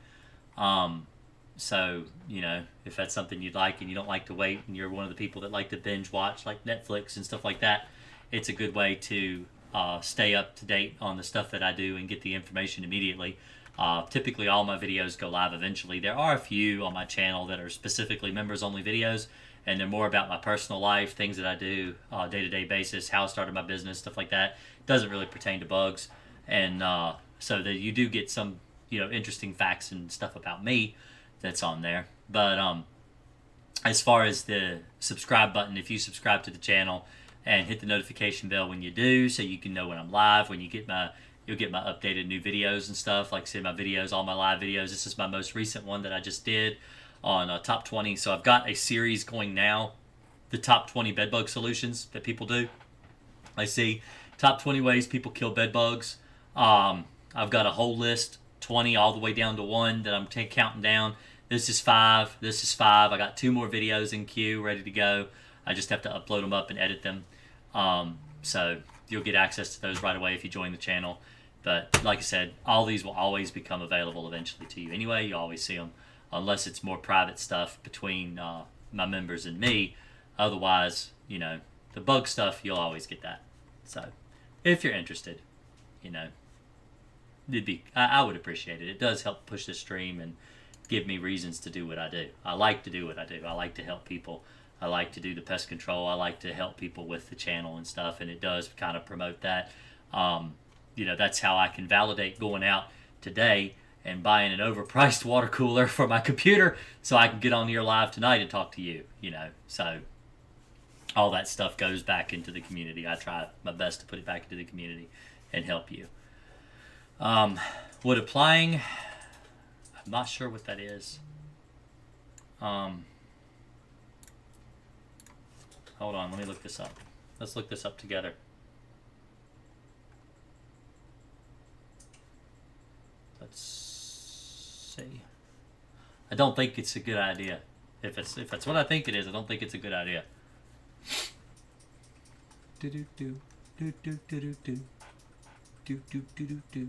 So, if that's something you'd like and you don't like to wait and you're one of the people that like to binge watch like Netflix and stuff like that, it's a good way to stay up to date on the stuff that I do and get the information immediately. Typically all my videos go live eventually. There are a few on my channel that are specifically members only videos, and they're more about my personal life, things that I do day-to-day basis, how I started my business, stuff like that. It doesn't really pertain to bugs. And so that you do get some, interesting facts and stuff about me that's on there. But as far as the subscribe button, if you subscribe to the channel and hit the notification bell when you do, so you can know when I'm live, when you'll get my updated new videos and stuff. Like I said, my videos, all my live videos. This is my most recent one that I just did on top 20. So I've got a series going now, the top 20 bedbug solutions that people do. I see top 20 ways people kill bedbugs. I've got a whole list, 20 all the way down to 1 that I'm counting down. This is 5. This is 5. I got 2 more videos in queue ready to go. I just have to upload them up and edit them. So you'll get access to those right away if you join the channel. But like I said, all these will always become available eventually to you anyway. You always see them, unless it's more private stuff between my members and me. Otherwise, the bug stuff, you'll always get that. So if you're interested, I would appreciate it. It does help push the stream and give me reasons to do what I do. I like to do what I do. I like to help people. I like to do the pest control. I like to help people with the channel and stuff, and it does kind of promote that. That's how I can validate going out today and buying an overpriced water cooler for my computer so I can get on here live tonight and talk to you, So all that stuff goes back into the community. I try my best to put it back into the community and help you. Wood applying, I'm not sure what that is. Hold on, let me look this up. Let's look this up together. Let's see. I don't think it's a good idea. If that's what I think it is, I don't think it's a good idea. Do do do do do do do do. Do do do do do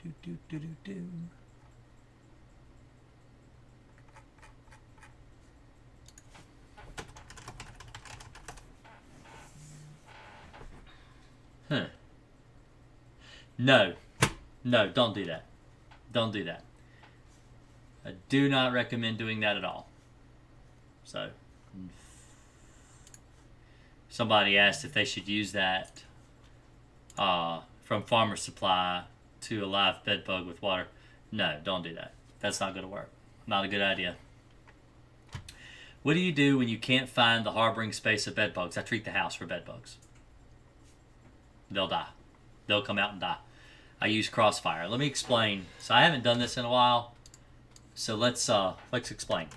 do do do do do. No, no, don't do that. Don't do that. I do not recommend doing that at all. So, somebody asked if they should use that from Farmer Supply to a live bed bug with water. No, don't do that. That's not going to work. Not a good idea. What do you do when you can't find the harboring space of bed bugs? I treat the house for bed bugs. They'll die. They'll come out and die. I use Crossfire. Let me explain. So I haven't done this in a while. So let's explain.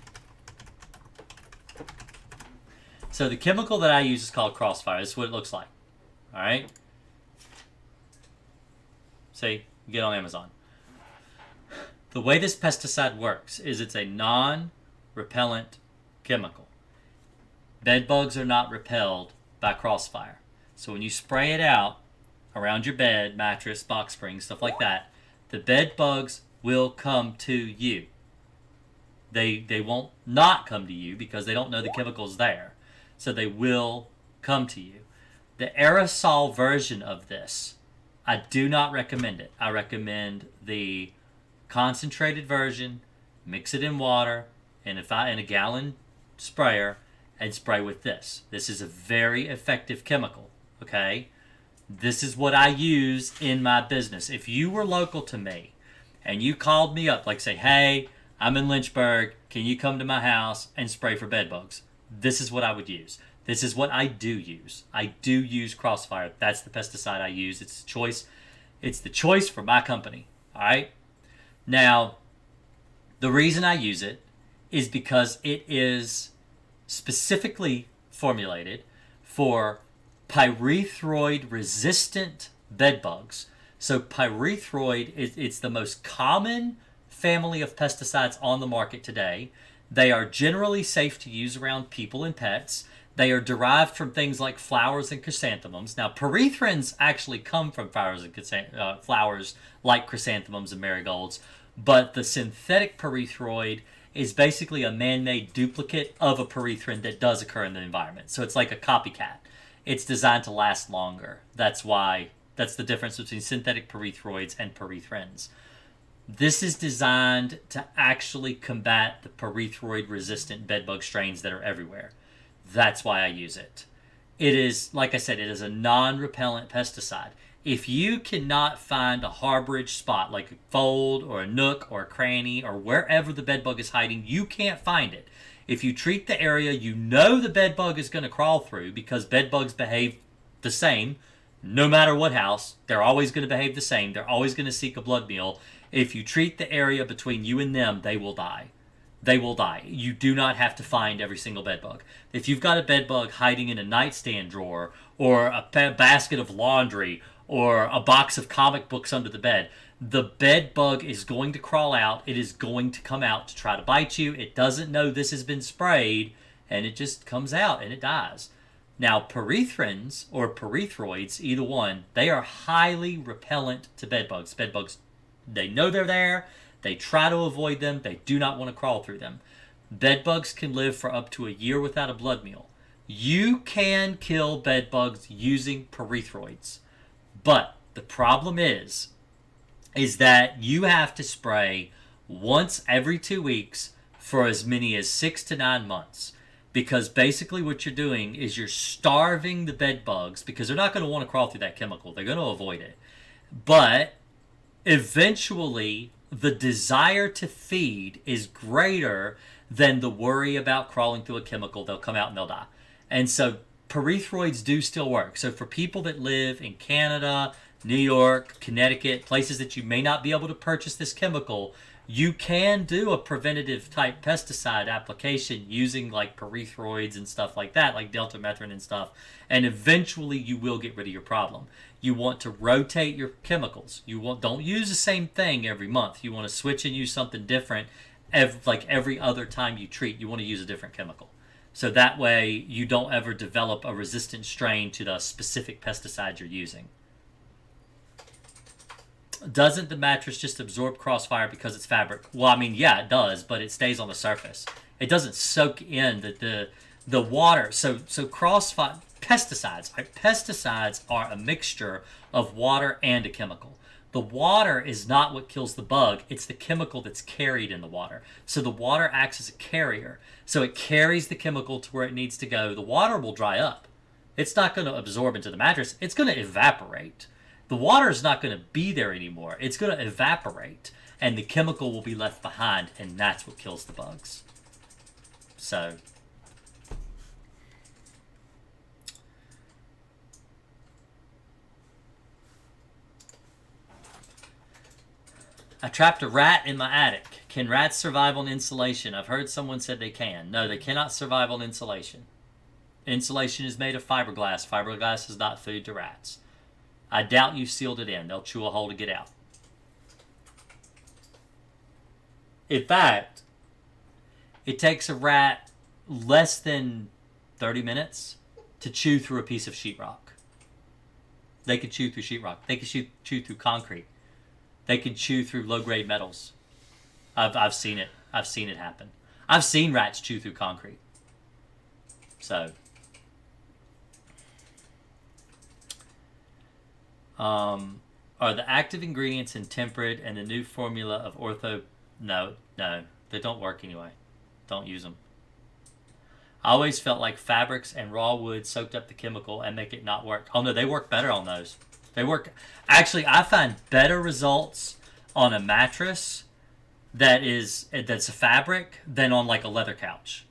So the chemical that I use is called Crossfire. This is what it looks like. All right. See, you get on Amazon. The way this pesticide works is it's a non-repellent chemical. Bed bugs are not repelled by Crossfire. So when you spray it out around your bed, mattress, box spring, stuff like that, the bed bugs will come to you. They won't not come to you because they don't know the chemical's there. So they will come to you. The aerosol version of this, I do not recommend it. I recommend the concentrated version. Mix it in water in a gallon sprayer and spray with this. This is a very effective chemical. Okay, this is what I use in my business. If you were local to me and you called me up, like say, hey, I'm in Lynchburg, can you come to my house and spray for bed bugs? This is what I would use. This is what I do use. I do use Crossfire. That's the pesticide I use. It's the choice. It's the choice for my company. All right. Now, the reason I use it is because it is specifically formulated for pyrethroid resistant bed bugs. So pyrethroid it's the most common family of pesticides on the market today. They are generally safe to use around people and pets. They are derived from things like flowers and chrysanthemums. Now, pyrethrins actually come from flowers like chrysanthemums and marigolds, but the synthetic pyrethroid is basically a man-made duplicate of a pyrethrin that does occur in the environment. So it's like a copycat. It's designed to last longer. That's the difference between synthetic pyrethroids and pyrethrins. This is designed to actually combat the pyrethroid-resistant bedbug strains that are everywhere. That's why I use it. It is, like I said, it is a non-repellent pesticide. If you cannot find a harborage spot, like a fold or a nook or a cranny or wherever the bedbug is hiding, you can't find it. If you treat the area you know the bedbug is going to crawl through, because bedbugs behave the same, no matter what house, they're always going to behave the same. They're always going to seek a blood meal. If you treat the area between you and them, they will die. They will die. You do not have to find every single bedbug. If you've got a bedbug hiding in a nightstand drawer or a basket of laundry or a box of comic books under the bed, the bedbug is going to crawl out. It is going to come out to try to bite you. It doesn't know this has been sprayed, and it just comes out and it dies. Now, pyrethrins or pyrethroids, either one, they are highly repellent to bedbugs. Bedbugs, they know they're there. They try to avoid them. They do not want to crawl through them. Bedbugs can live for up to a year without a blood meal. You can kill bedbugs using pyrethroids. But the problem is that you have to spray once every 2 weeks for as many as 6 to 9 months. Because basically what you're doing is you're starving the bedbugs, because they're not going to want to crawl through that chemical. They're going to avoid it. But eventually, the desire to feed is greater than the worry about crawling through a chemical. They'll come out and they'll die. And so pyrethroids do still work. So for people that live in Canada, New York, Connecticut, places that you may not be able to purchase this chemical, you can do a preventative type pesticide application using like pyrethroids and stuff like that, like deltametrin and stuff. And eventually you will get rid of your problem. You want to rotate your chemicals. Don't use the same thing every month. You want to switch and use something different every other time you treat. You want to use a different chemical. So that way you don't ever develop a resistant strain to the specific pesticide you're using. Doesn't the mattress just absorb Crossfire because it's fabric? Well, I mean, yeah, it does, but it stays on the surface. It doesn't soak in the water. So Crossfire, pesticides, right? Pesticides are a mixture of water and a chemical. The water is not what kills the bug. It's the chemical that's carried in the water. So the water acts as a carrier. So it carries the chemical to where it needs to go. The water will dry up. It's not going to absorb into the mattress. It's going to evaporate. The water is not going to be there anymore. It's going to evaporate. And the chemical will be left behind. And that's what kills the bugs. So... I trapped a rat in my attic. Can rats survive on insulation? I've heard someone said they can. No, they cannot survive on insulation. Insulation is made of fiberglass. Fiberglass is not food to rats. I doubt you sealed it in. They'll chew a hole to get out. In fact, it takes a rat less than 30 minutes to chew through a piece of sheetrock. They can chew through sheetrock. They can chew through concrete. They can chew through low-grade metals. I've seen it. I've seen it happen. I've seen rats chew through concrete. So, are the active ingredients in Tempered and the new formula of Ortho? No, they don't work anyway. Don't use them. I always felt like fabrics and raw wood soaked up the chemical and make it not work. Oh no, they work better on those. They work. Actually, I find better results on a mattress that's a fabric than on like a leather couch.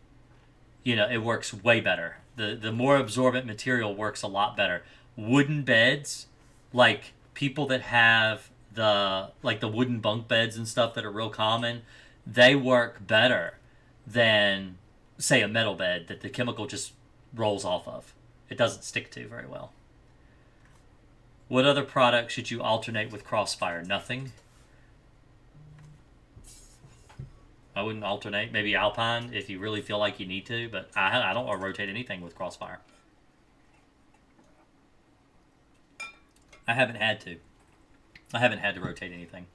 You know, it works way better. The more absorbent material works a lot better. Wooden beds, like people that have the wooden bunk beds and stuff that are real common, they work better than say a metal bed that the chemical just rolls off of. It doesn't stick to very well. What other product should you alternate with Crossfire? Nothing. I wouldn't alternate. Maybe Alpine if you really feel like you need to, but I don't rotate anything with Crossfire. I haven't had to. I haven't had to rotate anything.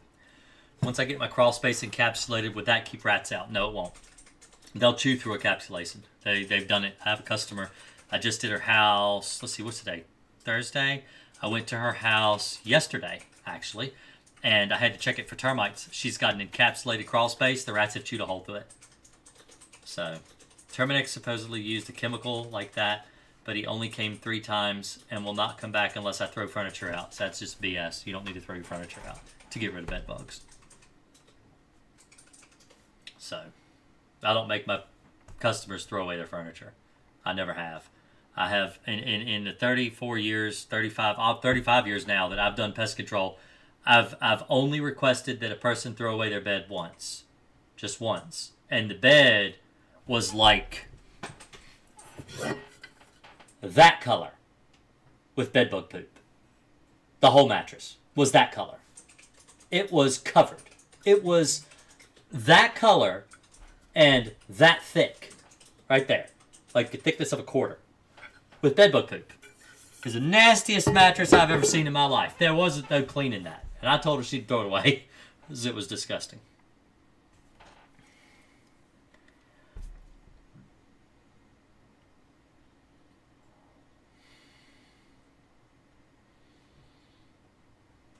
Once I get my crawl space encapsulated, would that keep rats out? No, it won't. They'll chew through encapsulation. They've done it. I have a customer. I just did her house. Let's see, what's today? Thursday? I went to her house yesterday, actually, and I had to check it for termites. She's got an encapsulated crawl space. The rats have chewed a hole through it. So, Terminix supposedly used a chemical like that, but he only came 3 times and will not come back unless I throw furniture out. So that's just BS. You don't need to throw your furniture out to get rid of bed bugs. So, I don't make my customers throw away their furniture. I never have. I have, in the 34 years, 35 years now that I've done pest control, I've only requested that a person throw away their bed once. Just once. And the bed was like that color with bedbug poop. The whole mattress was that color. It was covered. It was that color and that thick. Right there. Like the thickness of a quarter. With bedbug poop. It was the nastiest mattress I've ever seen in my life. There wasn't no cleaning that. And I told her she'd throw it away because it was disgusting.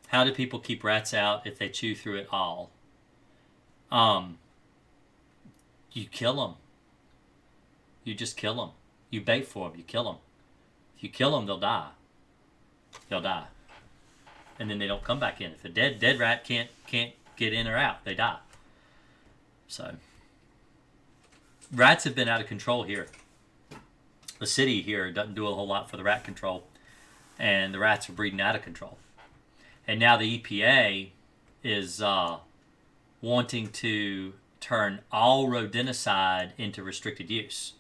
How do people keep rats out if they chew through it all? You kill them. You just kill them. You bait for them. You kill them. If you kill them, they'll die. They'll die. And then they don't come back in. If a dead rat can't get in or out, they die. So, rats have been out of control here. The city here doesn't do a whole lot for the rat control. And the rats are breeding out of control. And now the EPA is wanting to turn all rodenticide into restricted use.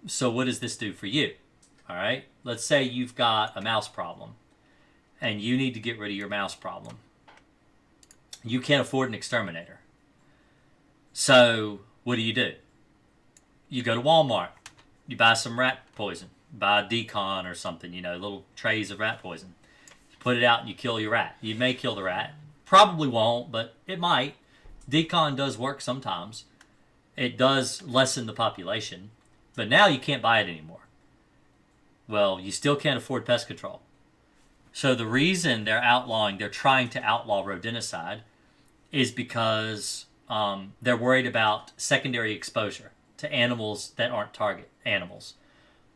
So what does this do for you? All right, let's say you've got a mouse problem and you need to get rid of your mouse problem. You can't afford an exterminator. So what do? You go to Walmart. You buy some rat poison. Buy a decon or something, little trays of rat poison. You put it out and you kill your rat. You may kill the rat. Probably won't, but it might. Decon does work sometimes. It does lessen the population. But now you can't buy it anymore. Well, you still can't afford pest control. So the reason they're trying to outlaw rodenticide is because they're worried about secondary exposure to animals that aren't target animals,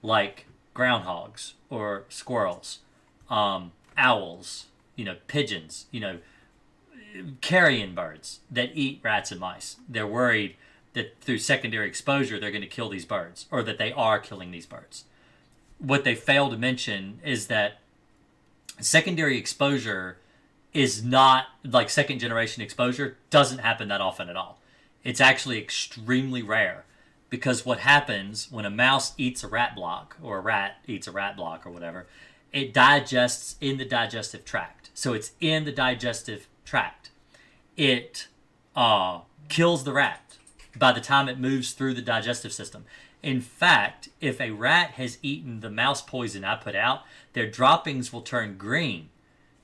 like groundhogs or squirrels, owls, pigeons, carrion birds that eat rats and mice. They're worried that through secondary exposure they're going to kill these birds, or that they are killing these birds. What they fail to mention is that secondary exposure is not like second generation exposure, doesn't happen that often at all. It's actually extremely rare, because what happens when a mouse eats a rat block, or a rat eats a rat block, or whatever, it digests in the digestive tract. So it's in the digestive tract. It kills the rat by the time it moves through the digestive system. In fact, if a rat has eaten the mouse poison I put out, their droppings will turn green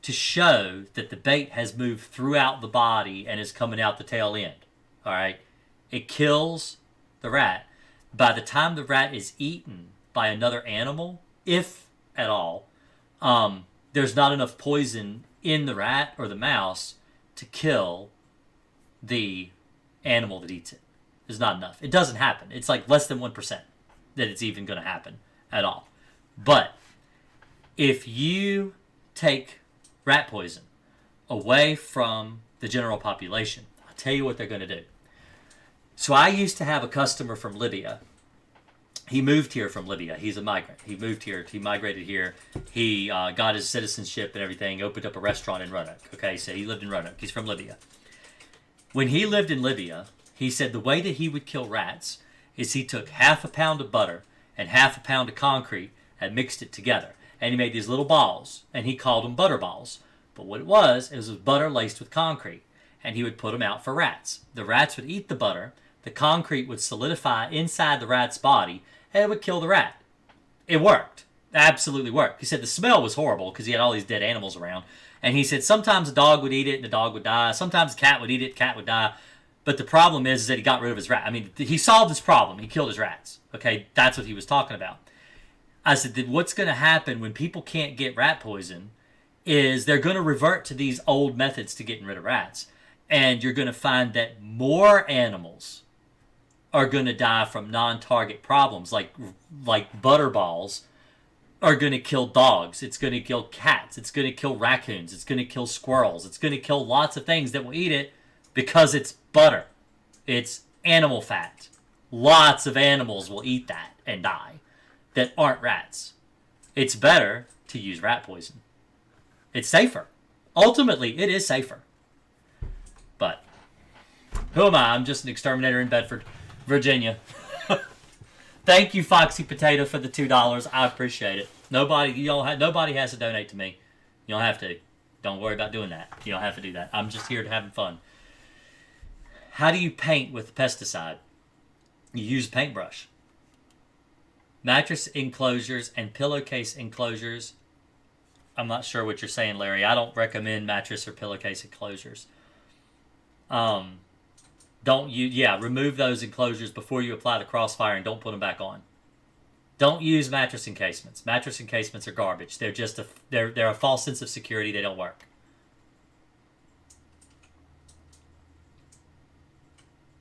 to show that the bait has moved throughout the body and is coming out the tail end. All right? It kills the rat. By the time the rat is eaten by another animal, if at all, there's not enough poison in the rat or the mouse to kill the animal that eats it. There's not enough. It doesn't happen. It's like less than 1% that it's even going to happen at all. But if you take rat poison away from the general population, I'll tell you what they're going to do. So I used to have a customer from Libya. He moved here from Libya. He's a migrant. He moved here. He migrated here. He got his citizenship and everything, opened up a restaurant in Roanoke. Okay, so he lived in Roanoke. He's from Libya. When he lived in Libya, he said the way that he would kill rats is he took half a pound of butter and half a pound of concrete and mixed it together. And he made these little balls, and he called them butter balls. But what it was butter laced with concrete. And he would put them out for rats. The rats would eat the butter. The concrete would solidify inside the rat's body, and it would kill the rat. It worked. It absolutely worked. He said the smell was horrible because he had all these dead animals around. And he said sometimes a dog would eat it and the dog would die. Sometimes a cat would eat it, cat would die. But the problem is that he got rid of his rat. I mean, he solved his problem. He killed his rats. Okay, that's what he was talking about. I said, what's going to happen when people can't get rat poison is they're going to revert to these old methods to getting rid of rats. And you're going to find that more animals are going to die from non-target problems, like butterballs are going to kill dogs. It's going to kill cats. It's going to kill raccoons. It's going to kill squirrels. It's going to kill lots of things that will eat it because it's butter. It's animal fat. Lots of animals will eat that and die that aren't rats. It's better to use rat poison. It's safer. Ultimately, it is safer. But who am I? I'm just an exterminator in Bedford, Virginia. Thank you, Foxy Potato, for the $2. I appreciate it. Nobody has to donate to me. You don't have to. Don't worry about doing that. You don't have to do that. I'm just here to have fun. How do you paint with pesticide? You use a paintbrush. Mattress enclosures and pillowcase enclosures. I'm not sure what you're saying, Larry. I don't recommend mattress or pillowcase enclosures. Remove those enclosures before you apply the crossfire and don't put them back on. Don't use mattress encasements. Mattress encasements are garbage. They're just they're a false sense of security. They don't work.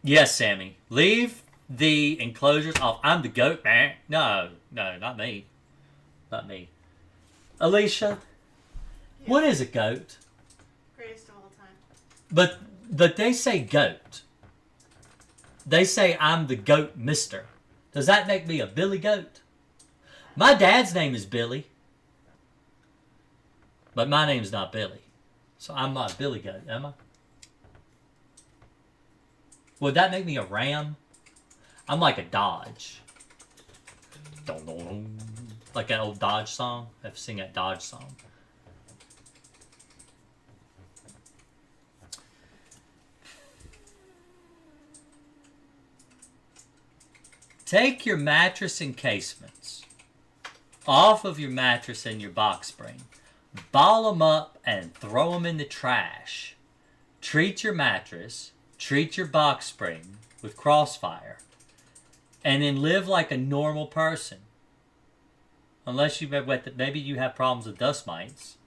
Yes, Sammy. Leave the enclosures off. I'm the goat, man. No, not me. Not me. Alicia, Yeah. What is a goat? Greatest of all time. But they say goat. They say I'm the goat mister. Does that make me a Billy Goat? My dad's name is Billy. But my name's not Billy. So I'm not a Billy Goat, am I? Would that make me a ram? I'm like a Dodge. Like that old Dodge song. I've seen that Dodge song. Take your mattress encasements off of your mattress and your box spring. Ball them up and throw them in the trash. Treat your mattress, treat your box spring with crossfire, and then live like a normal person. Unless maybe you have problems with dust mites.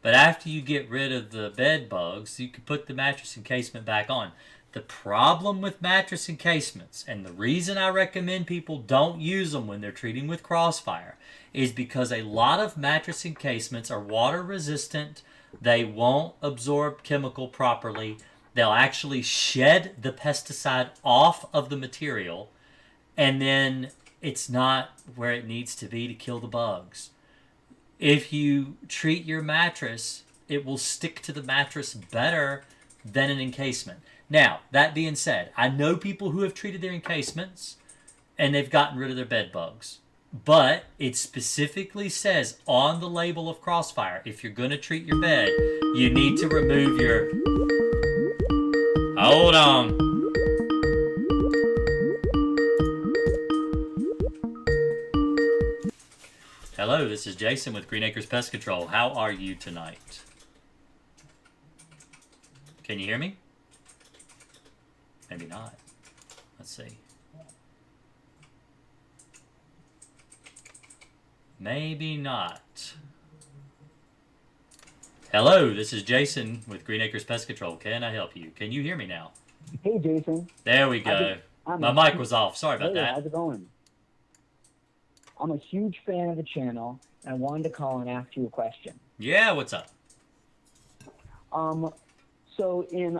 But after you get rid of the bed bugs, you can put the mattress encasement back on. The problem with mattress encasements, and the reason I recommend people don't use them when they're treating with crossfire, is because a lot of mattress encasements are water resistant. They won't absorb chemical properly. They'll actually shed the pesticide off of the material, and then it's not where it needs to be to kill the bugs. If you treat your mattress, it will stick to the mattress better than an encasement. Now, that being said, I know people who have treated their encasements and they've gotten rid of their bed bugs. But it specifically says on the label of Crossfire, if you're going to treat your bed, you need to remove your... Hold on. Hello, this is Jason with Akers Pest Control. How are you tonight? Can you hear me? Maybe not. Let's see. Maybe not. Hello, this is Jason with Akers Pest Control. Can I help you? Can you hear me now? Hey, Jason. There we go. My mic was off. Sorry about that. How's it going? I'm a huge fan of the channel, and I wanted to call and ask you a question. Yeah, what's up? So in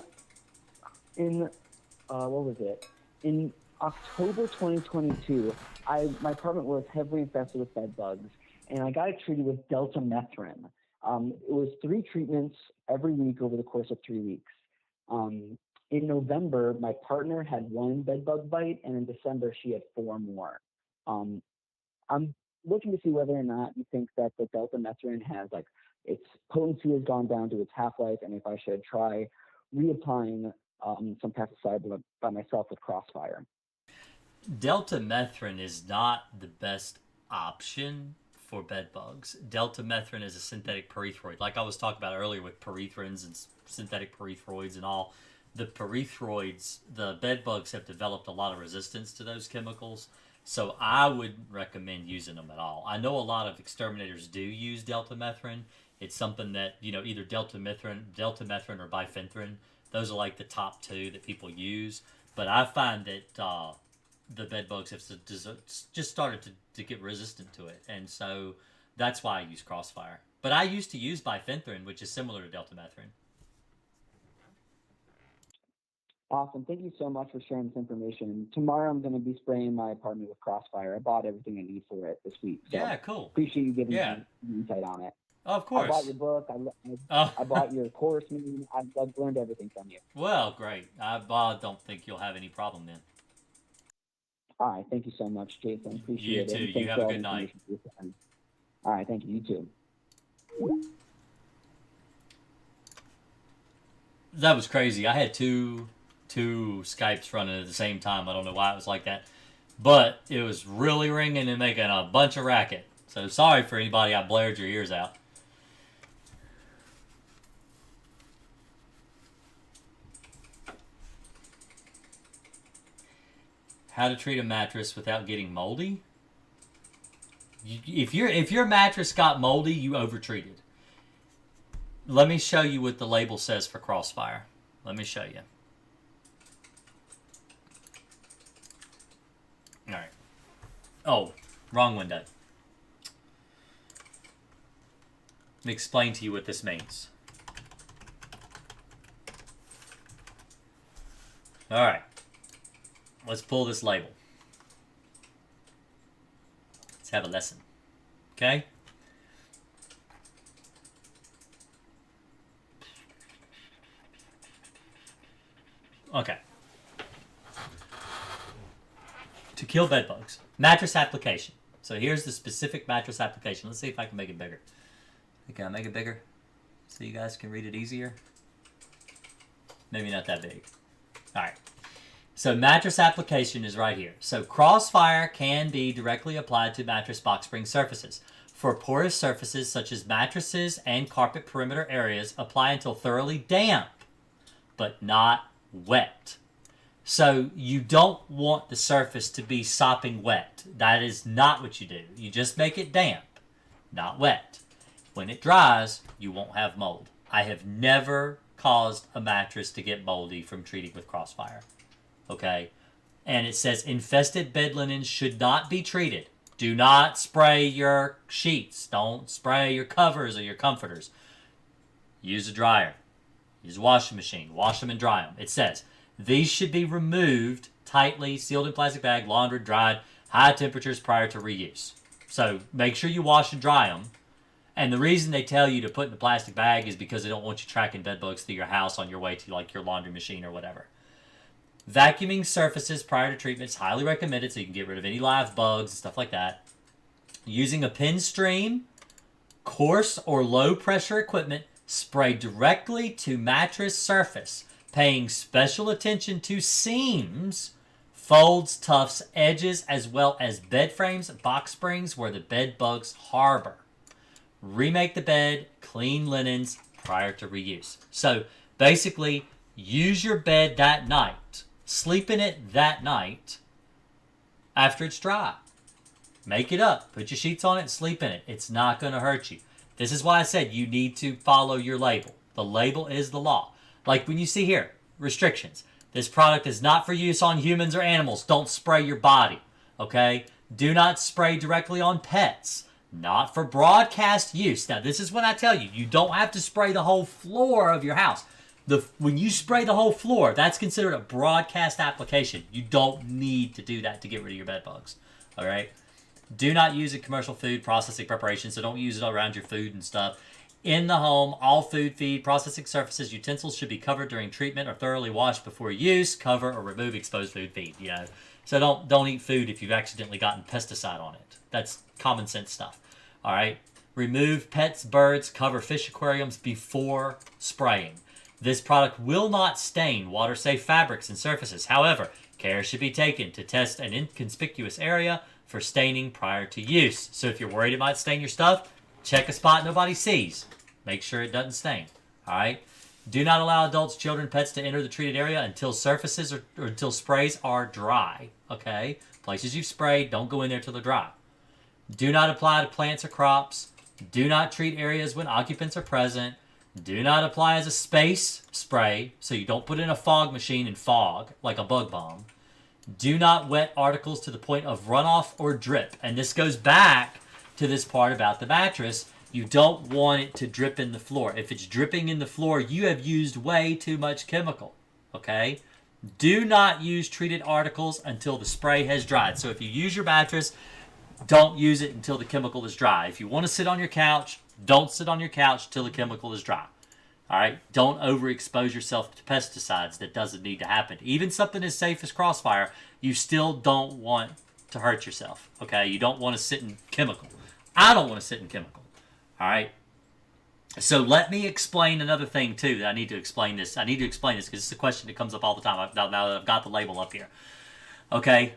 what was it? In October 2022, my apartment was heavily infested with bed bugs, and I got it treated with deltamethrin. It was 3 treatments every week over the course of 3 weeks. In November, my partner had 1 bed bug bite, and in December, she had 4 more. I'm looking to see whether or not you think that the deltamethrin has, like, its potency has gone down to its half-life, and if I should try reapplying some pesticide by myself with Crossfire. Deltamethrin is not the best option for bed bugs. Deltamethrin is a synthetic pyrethroid. Like I was talking about earlier with pyrethrins and synthetic pyrethroids and all, the pyrethroids, the bed bugs have developed a lot of resistance to those chemicals. So I wouldn't recommend using them at all. I know a lot of exterminators do use deltamethrin. It's something that, either deltamethrin or bifenthrin. Those are like the top 2 that people use. But I find that the bed bugs have just started to get resistant to it. And so that's why I use Crossfire. But I used to use bifenthrin, which is similar to deltamethrin. Awesome. Thank you so much for sharing this information. Tomorrow I'm going to be spraying my apartment with Crossfire. I bought everything I need for it this week. So yeah, cool. Appreciate you giving me insight on it. Oh, of course. I bought your book. I bought your course. I've learned everything from you. Well, great. I don't think you'll have any problem then. All right. Thank you so much, Jason. Appreciate it. You too. You have a good night. All right. Thank you. You too. That was crazy. I had two Skypes running at the same time. I don't know why it was like that. But it was really ringing and making a bunch of racket. So sorry for anybody I blared your ears out. How to treat a mattress without getting moldy? If your mattress got moldy, you overtreated. Let me show you what the label says for Crossfire. Let me show you. All right. Oh, wrong window. Let me explain to you what this means. All right. Let's pull this label. Let's have a lesson. Okay? Okay. To kill bed bugs. Mattress application. So here's the specific mattress application. Let's see if I can make it bigger. Can I make it bigger so you guys can read it easier? Maybe not that big. All right. So mattress application is right here. So Crossfire can be directly applied to mattress box spring surfaces. For porous surfaces such as mattresses and carpet perimeter areas, apply until thoroughly damp, but not wet. So you don't want the surface to be sopping wet. That is not what you do. You just make it damp, not wet. When it dries, you won't have mold. I have never caused a mattress to get moldy from treating with Crossfire. Okay? And it says infested bed linens should not be treated. Do not spray your sheets. Don't spray your covers or your comforters. Use a dryer. Use a washing machine. Wash them and dry them. It says these should be removed tightly, sealed in plastic bag, laundered, dried, high temperatures prior to reuse. So make sure you wash and dry them. And the reason they tell you to put in a plastic bag is because they don't want you tracking bed bugs through your house on your way to like your laundry machine or whatever. Vacuuming surfaces prior to treatment is highly recommended so you can get rid of any live bugs and stuff like that. Using a pen stream, coarse or low pressure equipment, spray directly to mattress surface, paying special attention to seams, folds, tufts, edges, as well as bed frames, box springs where the bed bugs harbor. Remake the bed, clean linens prior to reuse. So basically, use your bed that night. Sleep in it that night after it's dry. Make it up. Put your sheets on it and sleep in it. It's not going to hurt you. This is why I said you need to follow your label. The label is the law. Like when you see here, restrictions. This product is not for use on humans or animals. Don't spray your body. Okay? Do not spray directly on pets. Not for broadcast use. Now, this is when I tell you, you don't have to spray the whole floor of your house. When you spray the whole floor, that's considered a broadcast application. You don't need to do that to get rid of your bed bugs. All right? Do not use it in commercial food processing preparation, so don't use it around your food and stuff. In the home, all food, feed, processing surfaces, utensils should be covered during treatment or thoroughly washed before use. Cover or remove exposed food, feed. You know, so don't eat food if you've accidentally gotten pesticide on it. That's common sense stuff. All right. Remove pets, birds, cover fish aquariums before spraying. This product will not stain water-safe fabrics and surfaces. However, care should be taken to test an inconspicuous area for staining prior to use. So if you're worried it might stain your stuff, check a spot nobody sees. Make sure it doesn't stain. All right. Do not allow adults, children, pets to enter the treated area until surfaces or until sprays are dry. Okay. Places you've sprayed, don't go in there till they're dry. Do not apply to plants or crops. Do not treat areas when occupants are present. Do not apply as a space spray, so you don't put in a fog machine and fog, like a bug bomb. Do not wet articles to the point of runoff or drip. And this goes back to this part about the mattress. You don't want it to drip in the floor. If it's dripping in the floor, you have used way too much chemical. Okay? Do not use treated articles until the spray has dried. So if you use your mattress, don't use it until the chemical is dry. If you want to sit on your couch, don't sit on your couch till the chemical is dry. All right? Don't overexpose yourself to pesticides. That doesn't need to happen. Even something as safe as Crossfire, you still don't want to hurt yourself. Okay? You don't want to sit in chemical. I don't want to sit in chemical. All right? So let me explain another thing, too, that I need to explain this. I need to explain this because it's a question that comes up all the time now that I've got the label up here. Okay?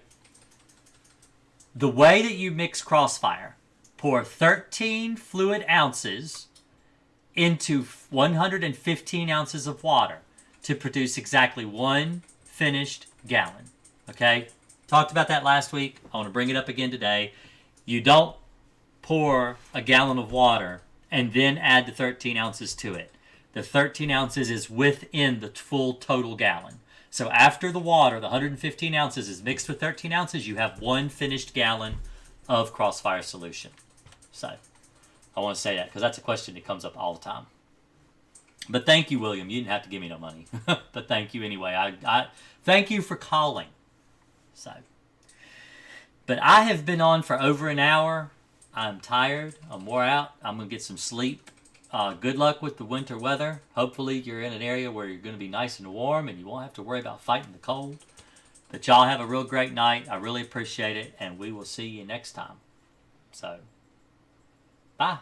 The way that you mix Crossfire, pour 13 fluid ounces into 115 ounces of water to produce exactly one finished gallon. Okay? Talked about that last week. I want to bring it up again today. You don't pour a gallon of water and then add the 13 ounces to it. The 13 ounces is within the full total gallon. So after the water, the 115 ounces is mixed with 13 ounces, you have one finished gallon of Crossfire solution. So I want to say that because that's a question that comes up all the time. But thank you, William. You didn't have to give me no money. But thank you anyway. I thank you for calling. So, but I have been on for over an hour. I'm tired. I'm wore out. I'm going to get some sleep. Good luck with the winter weather. Hopefully you're in an area where you're going to be nice and warm and you won't have to worry about fighting the cold. But y'all have a real great night. I really appreciate it. And we will see you next time. So, bye.